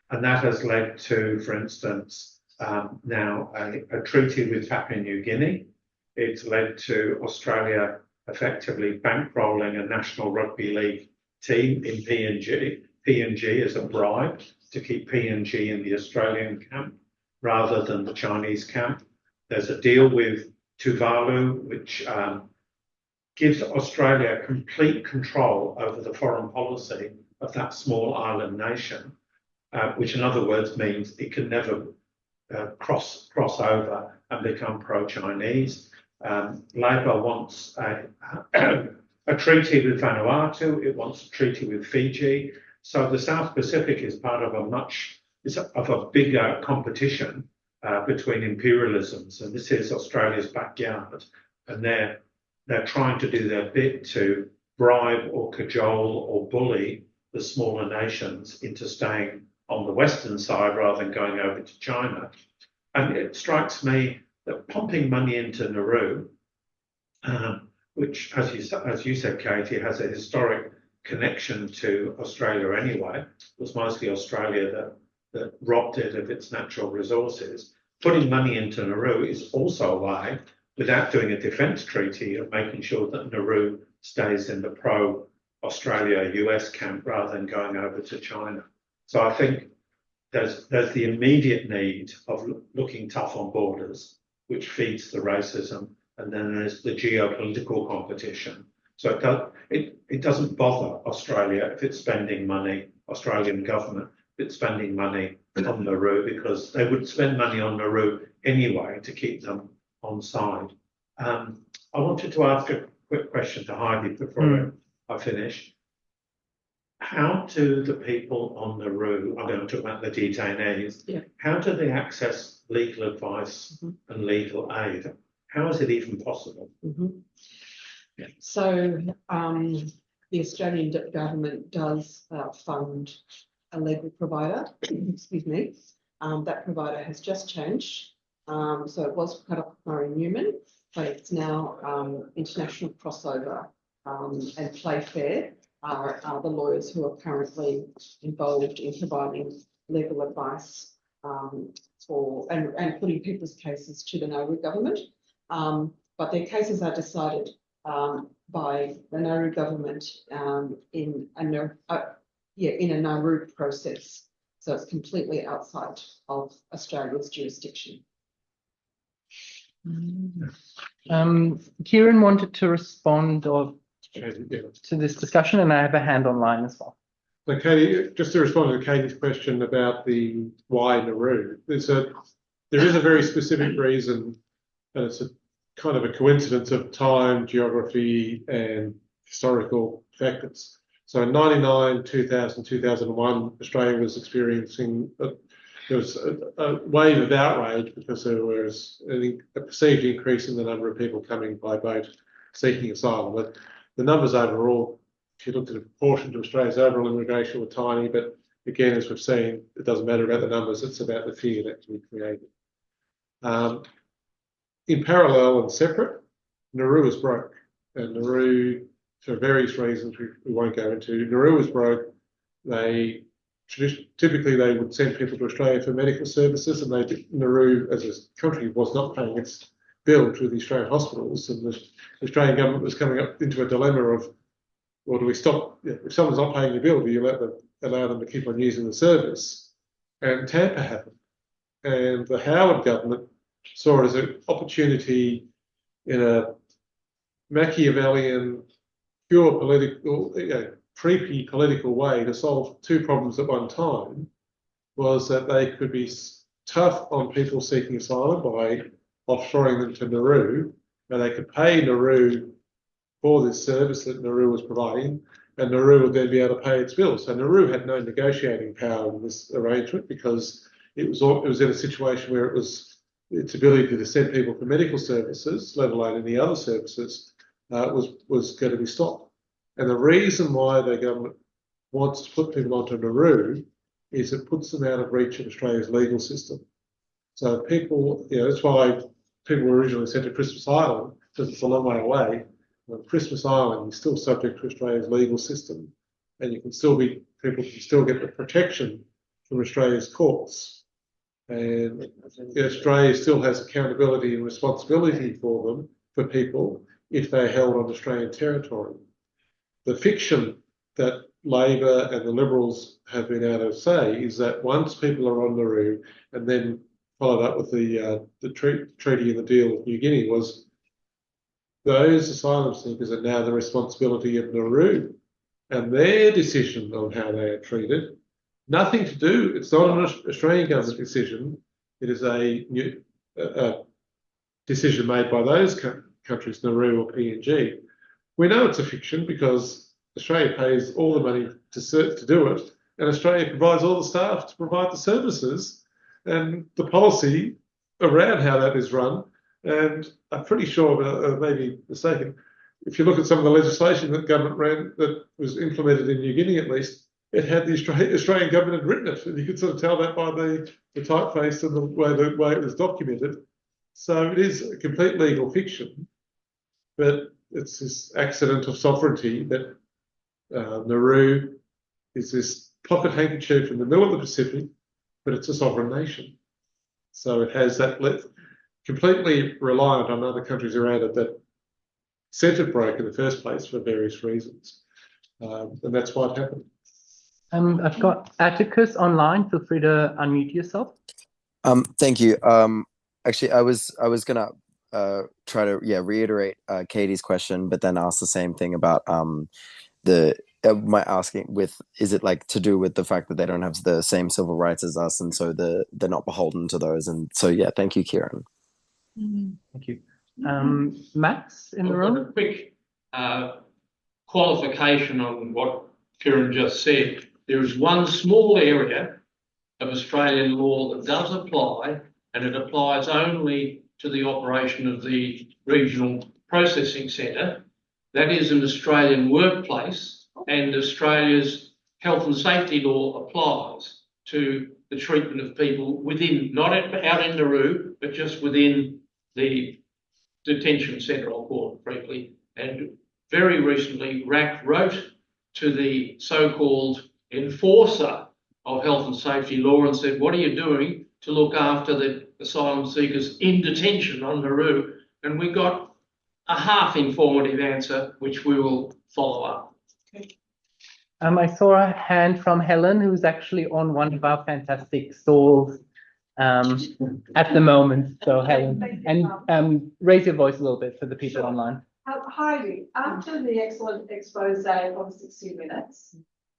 Speaker 9: And that has led to, for instance, now a treaty with Papua New Guinea. It's led to Australia effectively bankrolling a National Rugby League team in PNG as a bribe to keep PNG in the Australian camp rather than the Chinese camp. There's a deal with Tuvalu, which gives Australia complete control over the foreign policy of that small island nation, which in other words means it can never cross over and become pro-Chinese. Labor wants a treaty with Vanuatu. It wants a treaty with Fiji. So the South Pacific is part of a bigger competition between imperialisms, and this is Australia's backyard. And they're trying to do their bit to bribe or cajole or bully the smaller nations into staying on the western side rather than going over to China. And it strikes me that pumping money into Nauru, which, as you said, Katie, has a historic connection to Australia anyway, it was mostly Australia that robbed it of its natural resources. Putting money into Nauru is also a way, without doing a defence treaty, of making sure that Nauru stays in the pro-Australia US camp rather than going over to China. So I think there's the immediate need of looking tough on borders, which feeds the racism, and then there's the geopolitical competition. So it doesn't bother Australia if it's spending money, Australian government, if it's spending money on Nauru, because they would spend money on Nauru anyway to keep them on side. I wanted to ask a quick question to Heidi before I finish. How do the people on Nauru, I'm going to talk about the detainees, how do they access legal advice and legal aid? How is it even possible?
Speaker 10: So the Australian government does fund a legal provider, excuse me. That provider has just changed. So it was Murray Newman, but it's now International Crossover and Playfair are the lawyers who are currently involved in providing legal advice and putting people's cases to the Nauru government. But their cases are decided by the Nauru government in a Nauru process. So it's completely outside of Australia's jurisdiction.
Speaker 1: Kieran wanted to respond to this discussion, and I have a hand online as well.
Speaker 5: So Katie, just to respond to Katie's question about the why Nauru, there is a very specific reason, and it's a kind of a coincidence of time, geography, and historical factors. So in 99, 2000, 2001, Australia was experiencing there was a wave of outrage because there was a perceived increase in the number of people coming by boat seeking asylum. But the numbers overall, if you looked at a proportion to Australia's overall immigration, were tiny. But again, as we've seen, it doesn't matter about the numbers, it's about the fear that can be created. In parallel and separate, Nauru is broke. And Nauru, for various reasons we won't go into, Nauru is broke. Typically they would send people to Australia for medical services, and Nauru as a country was not paying its bill to the Australian hospitals, and the Australian government was coming up into a dilemma of, well, do we stop, if someone's not paying your bill, do you allow them to keep on using the service? And Tampa happened, and the Howard government saw it as an opportunity in a Machiavellian pure political, creepy political way to solve two problems at one time was that they could be tough on people seeking asylum by offshoring them to Nauru, and they could pay Nauru for this service that Nauru was providing, and Nauru would then be able to pay its bills. So Nauru had no negotiating power in this arrangement because it was in a situation where its ability to send people for medical services, let alone any other services, was going to be stopped. And the reason why the government wants to put people onto Nauru is it puts them out of reach of Australia's legal system. So people, that's why people were originally sent to Christmas Island, because it's a long way away. On Christmas Island, you're still subject to Australia's legal system, and people can still get the protection from Australia's courts. And Australia still has accountability and responsibility for people if they're held on Australian territory. The fiction that Labor and the Liberals have been able to say is that once people are on Nauru, and then followed up with the treaty and the deal with New Guinea, was those asylum seekers are now the responsibility of Nauru and their decision on how they are treated. Nothing to do, it's not an Australian government decision, it is a decision made by those countries, Nauru or PNG. We know it's a fiction because Australia pays all the money to do it, and Australia provides all the staff to provide the services and the policy around how that is run. And I'm pretty sure, but I may be mistaken, if you look at some of the legislation that government ran, that was implemented in New Guinea at least, it had the Australian government had written it, and you could sort of tell that by the typeface and the way it was documented. So it is a complete legal fiction, but it's this accident of sovereignty that Nauru is this pocket handkerchief in the middle of the Pacific, but it's a sovereign nation. So it has that completely reliant on other countries around it that sent it broke in the first place for various reasons. And that's why it happened.
Speaker 1: I've got Atticus online. Feel free to unmute yourself.
Speaker 11: Thank you. Actually, I was gonna try to reiterate Katie's question, but then ask the same thing about my asking is it like to do with the fact that they don't have the same civil rights as us, and so they're not beholden to those. And so thank you, Kieran.
Speaker 1: Thank you. Max in the room.
Speaker 6: A quick qualification on what Kieran just said. There is one small area of Australian law that does apply, and it applies only to the operation of the regional processing centre. That is an Australian workplace, and Australia's health and safety law applies to the treatment of people within, not out in Nauru, but just within the detention centre, I'll call it briefly. And very recently, RAC wrote to the so-called enforcer of health and safety law and said, what are you doing to look after the asylum seekers in detention on Nauru? And we got a half informative answer, which we will follow up.
Speaker 1: Okay. I saw a hand from Helen, who's actually on one of our fantastic stalls at the moment. So Helen, and raise your voice a little bit for the people online.
Speaker 12: Heidi, after the excellent expose on 60 Minutes,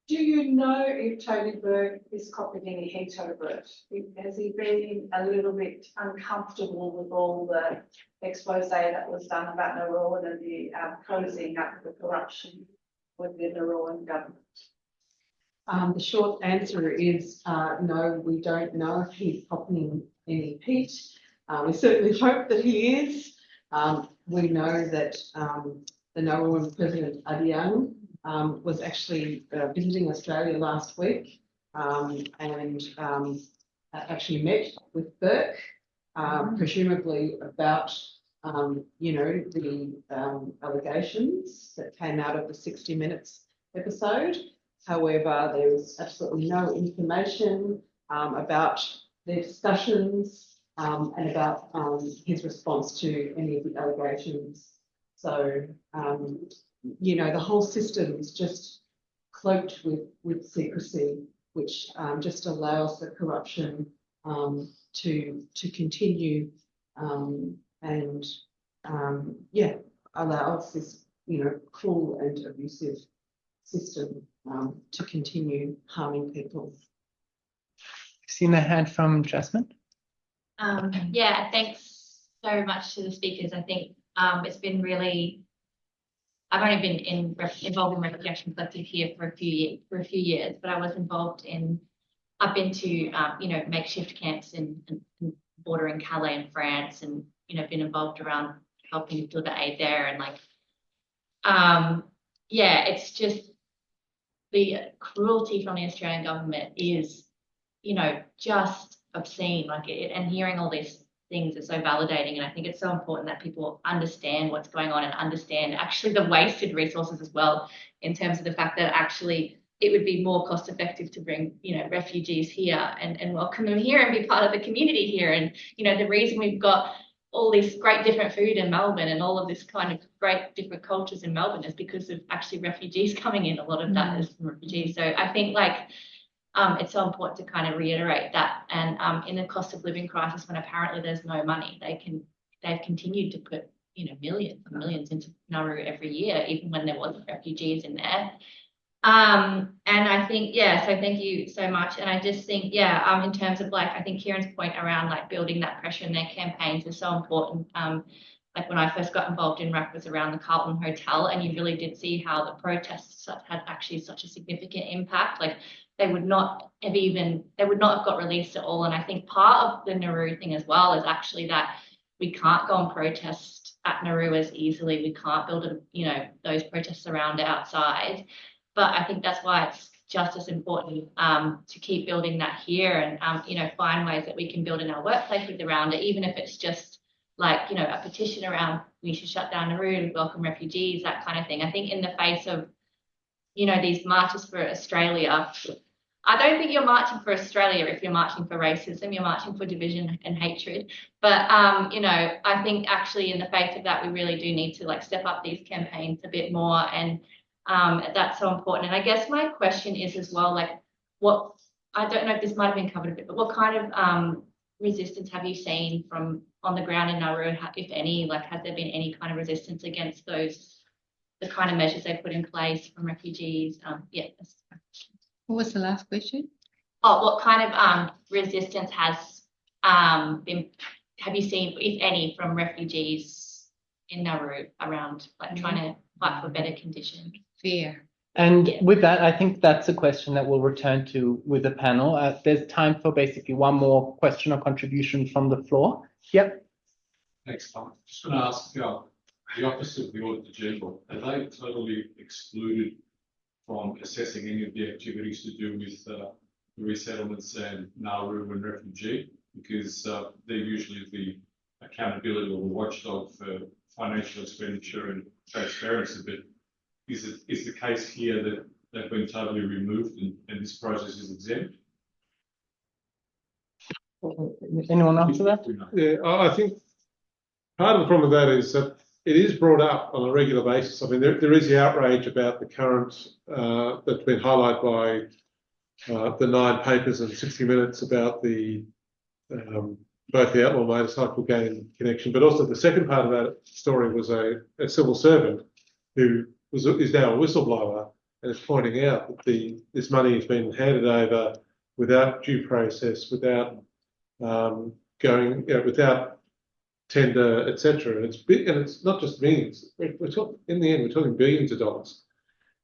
Speaker 12: do you know if Tony Burke is copying any heat over it? Has he been a little bit uncomfortable with all the expose that was done about Nauru and the closing up the corruption with the Nauruan government?
Speaker 10: The short answer is no, we don't know if he's copying any heat. We certainly hope that he is. We know that the Nauruan President Adiang was actually visiting Australia last week and actually met with Burke, presumably about the allegations that came out of the 60 Minutes episode. However, there is absolutely no information about their discussions and about his response to any of the allegations. So, the whole system is just cloaked with secrecy, which just allows the corruption to continue and allows this cruel and abusive system to continue harming people.
Speaker 1: Seen a hand from Jasmine.
Speaker 13: Yeah, thanks so much to the speakers. I think it's been really. I've only been involved in Refugee Action Collective here for a few years, but I was involved in. I've been to makeshift camps in bordering Calais in France, and been involved around helping deliver aid there, and it's just the cruelty from the Australian government is just obscene, and hearing all these things is so validating, and I think it's so important that people understand what's going on and understand actually the wasted resources as well, in terms of the fact that actually it would be more cost effective to bring refugees here and welcome them here and be part of the community here. And the reason we've got all this great different food in Melbourne and all of this kind of great different cultures in Melbourne is because of actually refugees coming in. A lot of that is from refugees. So I think it's so important to kind of reiterate that. And in the cost of living crisis, when apparently there's no money, they've continued to put millions and millions into Nauru every year, even when there wasn't refugees in there. And I think, so thank you so much. And I just think, in terms of I think Kieran's point around building that pressure in their campaigns is so important. When I first got involved in RAC was around the Carlton Hotel, and you really did see how the protests had actually such a significant impact. They would not have got released at all. And I think part of the Nauru thing as well is actually that we can't go and protest at Nauru as easily. We can't build those protests around outside. But I think that's why it's just as important to keep building that here and, find ways that we can build in our workplaces around it, even if it's just a petition around we should shut down Nauru and welcome refugees, that kind of thing. I think in the face of, these marches for Australia, I don't think you're marching for Australia if you're marching for racism. You're marching for division and hatred. But, I think actually in the face of that, we really do need to step up these campaigns a bit more, and that's so important. And I guess my question is as well, what, I don't know if this might have been covered a bit, but what kind of resistance have you seen from on the ground in Nauru, if any? Has there been any kind of resistance against the kind of measures they put in place from refugees? That's my question.
Speaker 2: What was the last question?
Speaker 13: Oh, what kind of resistance have you seen, if any, from refugees in Nauru around trying to fight for better conditions?
Speaker 2: Fear.
Speaker 1: And with that, I think that's a question that we'll return to with the panel. There's time for basically one more question or contribution from the floor. Yep.
Speaker 14: Thanks, Tom. Just going to ask the Office of the Auditor General, are they totally excluded from assessing any of the activities to do with the resettlements and Nauru and refugee? Because they're usually the accountability or the watchdog for financial expenditure and transparency, but is the case here that they've been totally removed and this process is exempt?
Speaker 1: Anyone answer that?
Speaker 5: Yeah, I think part of the problem with that is that it is brought up on a regular basis. I mean, there is the outrage about the current that's been highlighted by the 9 papers and 60 Minutes about the both the outlaw motorcycle gang connection, but also the second part of that story was a civil servant who is now a whistleblower and is pointing out that this money has been handed over without due process, without without tender, etc. And it's big, and it's not just millions. We're talking, in the end, we're talking billions of dollars.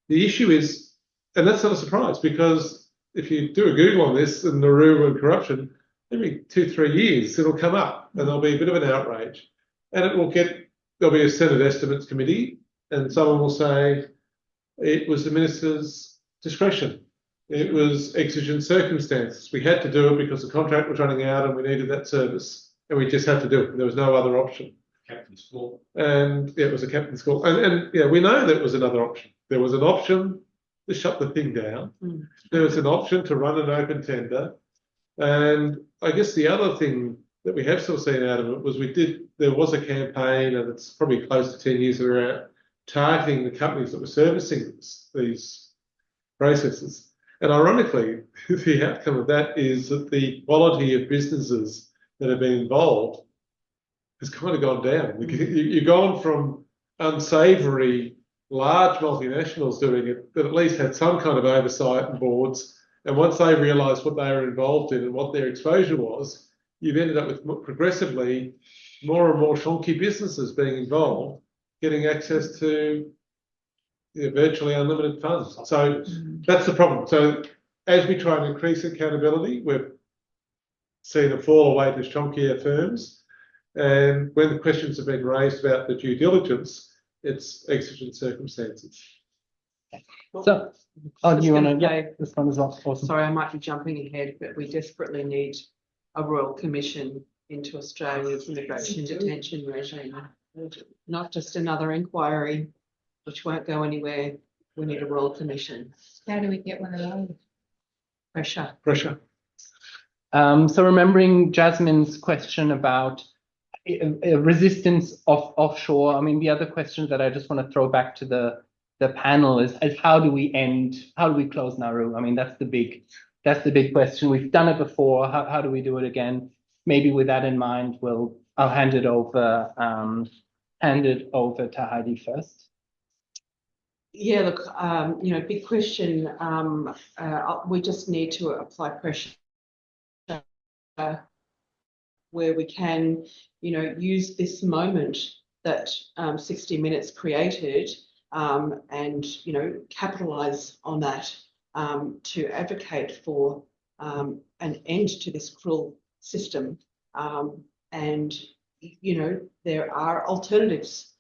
Speaker 5: The issue is, and that's not a surprise, because if you do a Google on this and Nauru and corruption, every 2-3 years it'll come up and there'll be a bit of an outrage, and there'll be a Senate Estimates Committee, and someone will say it was the minister's discretion. It was exigent circumstances. We had to do it because the contract was running out and we needed that service, and we just had to do it. There was no other option.
Speaker 14: Captain's call.
Speaker 5: And it was a captain's call. And we know there was another option. There was an option to shut the thing down. There was an option to run an open tender. And I guess the other thing that we have still seen out of it was there was a campaign, and it's probably close to 10 years around, targeting the companies that were servicing these processes. And ironically, the outcome of that is that the quality of businesses that have been involved has kind of gone down. You've gone from unsavoury large multinationals doing it that at least had some kind of oversight and boards. And once they realised what they were involved in and what their exposure was, you've ended up with progressively more and more shonky businesses being involved, getting access to virtually unlimited funds. So that's the problem. So as we try and increase accountability, we've seen a fall away to chonkier firms. And when the questions have been raised about the due diligence, it's exigent circumstances.
Speaker 1: So, do you want to get this one as well? Awesome.
Speaker 10: Sorry, I might be jumping ahead, but we desperately need a royal commission into Australia's immigration detention regime. Not just another inquiry, which won't go anywhere. We need a royal commission.
Speaker 2: How do we get one of those?
Speaker 10: Pressure.
Speaker 1: So remembering Jasmine's question about resistance of offshore, I mean, the other question that I just want to throw back to the panel is how do we close Nauru? I mean, that's the big question. We've done it before. How do we do it again? Maybe with that in mind, I'll hand it over to Heidi first.
Speaker 10: Yeah, look, big question. We just need to apply pressure where we can, use this moment that 60 Minutes created and, capitalise on that to advocate for an end to this cruel system. And, there are alternatives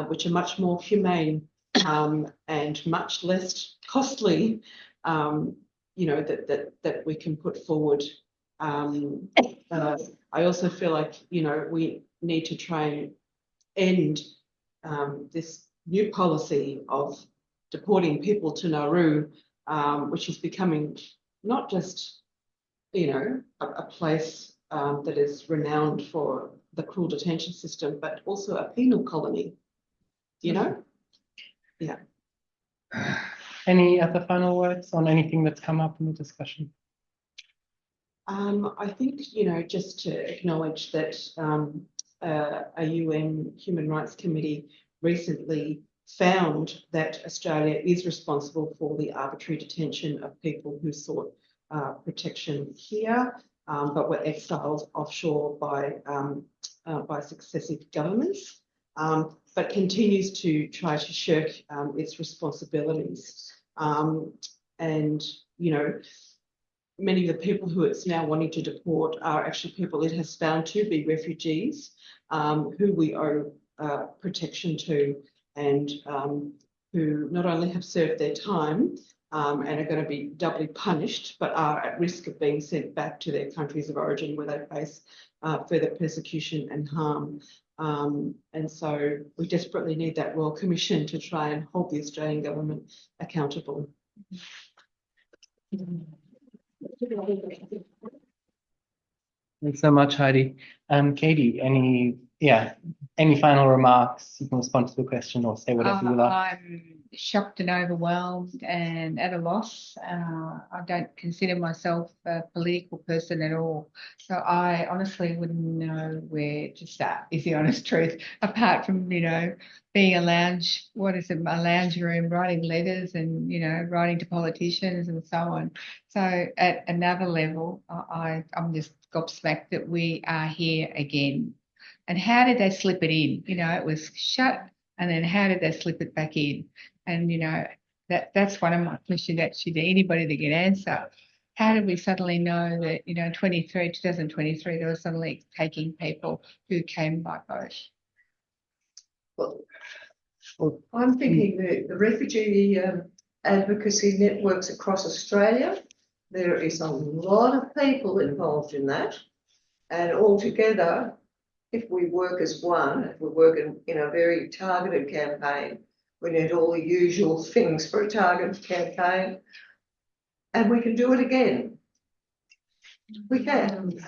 Speaker 10: which are much more humane and much less costly, that we can put forward. I also feel like, we need to try and end this new policy of deporting people to Nauru, which is becoming not just, a place that is renowned for the cruel detention system, but also a penal colony, Yeah.
Speaker 1: Any other final words on anything that's come up in the discussion?
Speaker 10: I think, just to acknowledge that a UN Human Rights Committee recently found that Australia is responsible for the arbitrary detention of people who sought protection here, but were exiled offshore by successive governments, but continues to try to shirk its responsibilities. And, many of the people who it's now wanting to deport are actually people it has found to be refugees, who we owe protection to, and who not only have served their time and are going to be doubly punished, but are at risk of being sent back to their countries of origin where they face further persecution and harm. And so we desperately need that Royal Commission to try and hold the Australian government accountable.
Speaker 1: Thanks so much, Heidi. Katie, any final remarks? You can respond to the question or say whatever you like.
Speaker 2: I'm shocked and overwhelmed and at a loss. I don't consider myself a political person at all. So I honestly wouldn't know where to start, is the honest truth, apart from, being a lounge room, writing letters and, writing to politicians and so on. So at another level, I'm just gobsmacked that we are here again. And how did they slip it in? It was shut, and then how did they slip it back in? And, that's one of my questions actually to anybody that can answer. How did we suddenly know that, 2023, they were suddenly taking people who came by boat?
Speaker 15: Well, I'm thinking that the refugee advocacy networks across Australia, there is a lot of people involved in that. And altogether, if we work as one, if we work in a very targeted campaign, we need all the usual things for a targeted campaign, and we can do it again. We can.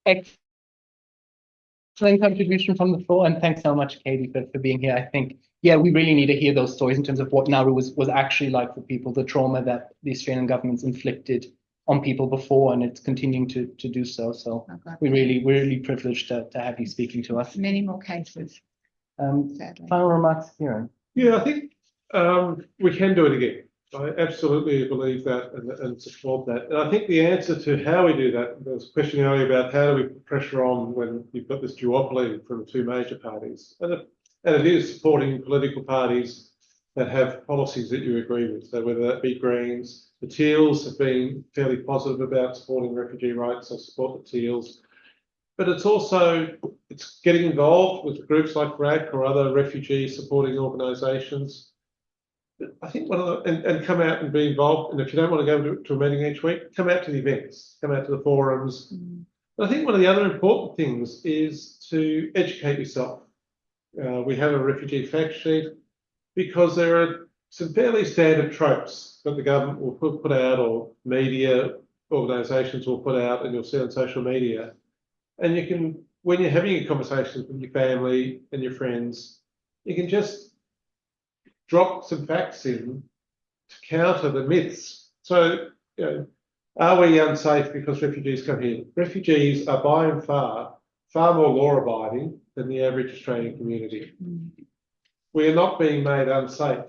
Speaker 1: Excellent contribution from the floor, and thanks so much, Katie, for being here. I think, we really need to hear those stories in terms of what Nauru was actually like for people, the trauma that the Australian government's inflicted on people before, and it's continuing to do so. So we're really privileged to have you speaking to us.
Speaker 2: Many more cases. Sadly.
Speaker 1: Final remarks, Kieran.
Speaker 5: Yeah, I think we can do it again. I absolutely believe that and support that. And I think the answer to how we do that, there was a question earlier about how do we put pressure on when you've got this duopoly from the two major parties. And it is supporting political parties that have policies that you agree with. So whether that be Greens, the Teals have been fairly positive about supporting refugee rights. I support the Teals. But it's getting involved with groups like RAC or other refugee supporting organisations. I think and come out and be involved. And if you don't want to go to a meeting each week, come out to the events, come out to the forums. But I think one of the other important things is to educate yourself. We have a refugee fact sheet because there are some fairly standard tropes that the government will put out or media organisations will put out, and you'll see on social media. And you can, when you're having your conversations with your family and your friends, you can just drop some facts in to counter the myths. So, are we unsafe because refugees come here? Refugees are by and far more law-abiding than the average Australian community. We are not being made unsafe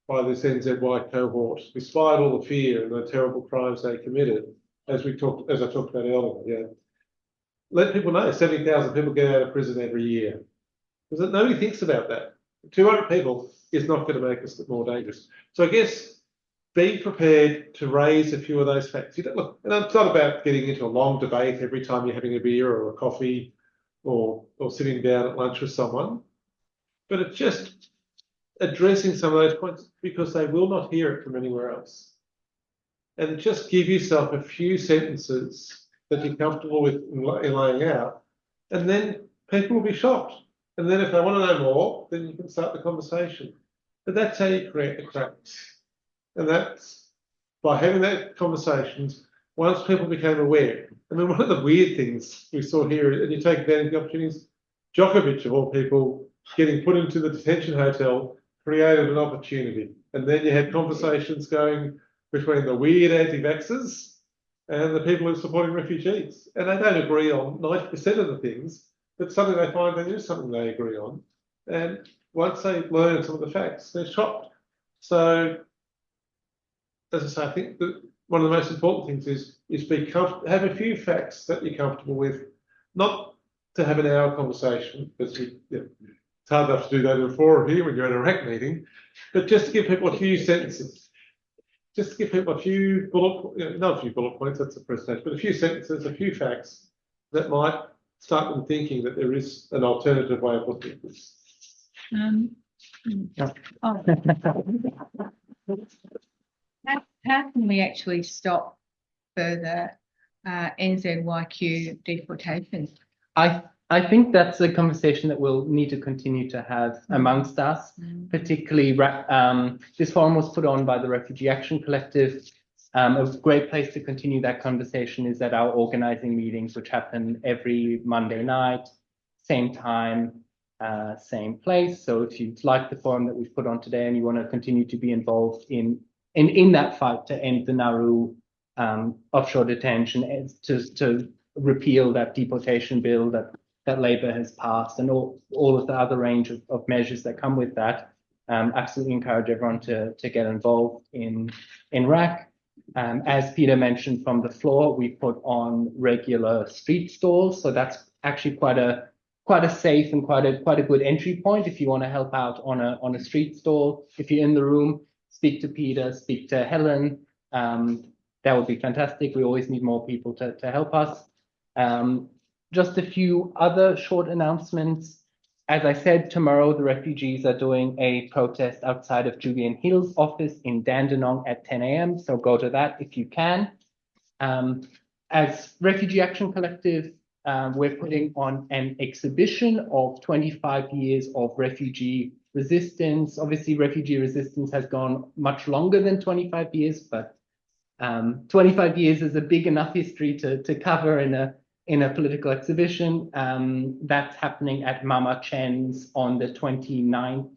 Speaker 5: by this NZY cohort, despite all the fear and the terrible crimes they committed, as I talked about earlier. Yeah. Let people know 70,000 people get out of prison every year. Because nobody thinks about that. 200 people is not going to make us more dangerous. So I guess be prepared to raise a few of those facts. Look, and it's not about getting into a long debate every time you're having a beer or a coffee or sitting down at lunch with someone, but it's just addressing some of those points because they will not hear it from anywhere else. And just give yourself a few sentences that you're comfortable with in laying out, and then people will be shocked. And then if they want to know more, then you can start the conversation. But that's how you create the cracks. And that's by having that conversations, once people became aware. I mean, one of the weird things we saw here, and you take advantage of the opportunities, Djokovic, of all people, getting put into the detention hotel created an opportunity. And then you had conversations going between the weird anti-vaxxers and the people who are supporting refugees. And they don't agree on 90% of the things, but suddenly they find there is something they agree on. And once they learn some of the facts, they're shocked. So, as I say, I think that one of the most important things is have a few facts that you're comfortable with, not to have an hour conversation, because it's hard enough to do that in a forum here when you're at a RAC meeting, but just to give people a few sentences. Just to give people a few not a few bullet points, that's a presentation, but a few sentences, a few facts that might start them thinking that there is an alternative way of looking at this.
Speaker 2: How can we actually stop further NZYQ deportations?
Speaker 1: I think that's a conversation that we'll need to continue to have amongst us, particularly this forum was put on by the Refugee Action Collective. A great place to continue that conversation is at our organising meetings, which happen every Monday night, same time, same place. So if you'd like the forum that we've put on today and you want to continue to be involved in that fight to end the Nauru offshore detention, to repeal that deportation bill that Labor has passed, and all of the other range of measures that come with that, absolutely encourage everyone to get involved in RAC. As Peter mentioned from the floor, we put on regular street stalls, so that's actually quite a safe and quite a good entry point if you want to help out on a street stall. If you're in the room, speak to Peter, speak to Helen. That would be fantastic. We always need more people to help us. Just a few other short announcements. As I said, tomorrow the refugees are doing a protest outside of Julian Hill's office in Dandenong at 10 a.m. So go to that if you can. As Refugee Action Collective, we're putting on an exhibition of 25 years of refugee resistance. Obviously, refugee resistance has gone much longer than 25 years, but 25 years is a big enough history to cover in a political exhibition. That's happening at Mama Chen's on the 29th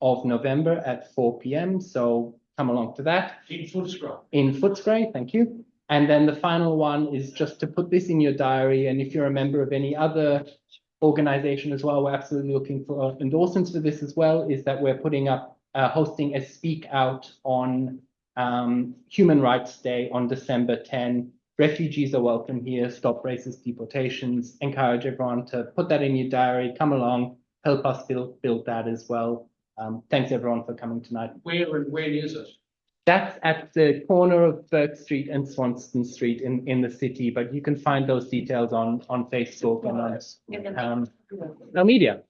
Speaker 1: of November at 4 p.m. So come along to that.
Speaker 6: In Footscray.
Speaker 1: In Footscray, thank you. And then the final one is just to put this in your diary. And if you're a member of any other organization as well, we're absolutely looking for endorsements for this as well, is that we're putting up, hosting a speak out on Human Rights Day on December 10. Refugees are welcome here, stop racist deportations, encourage everyone to put that in your diary, come along, help us build that as well. Thanks everyone for coming tonight.
Speaker 6: Where and when is it?
Speaker 1: That's at the corner of Burke Street and Swanston Street in the city, but you can find those details on Facebook and on our media.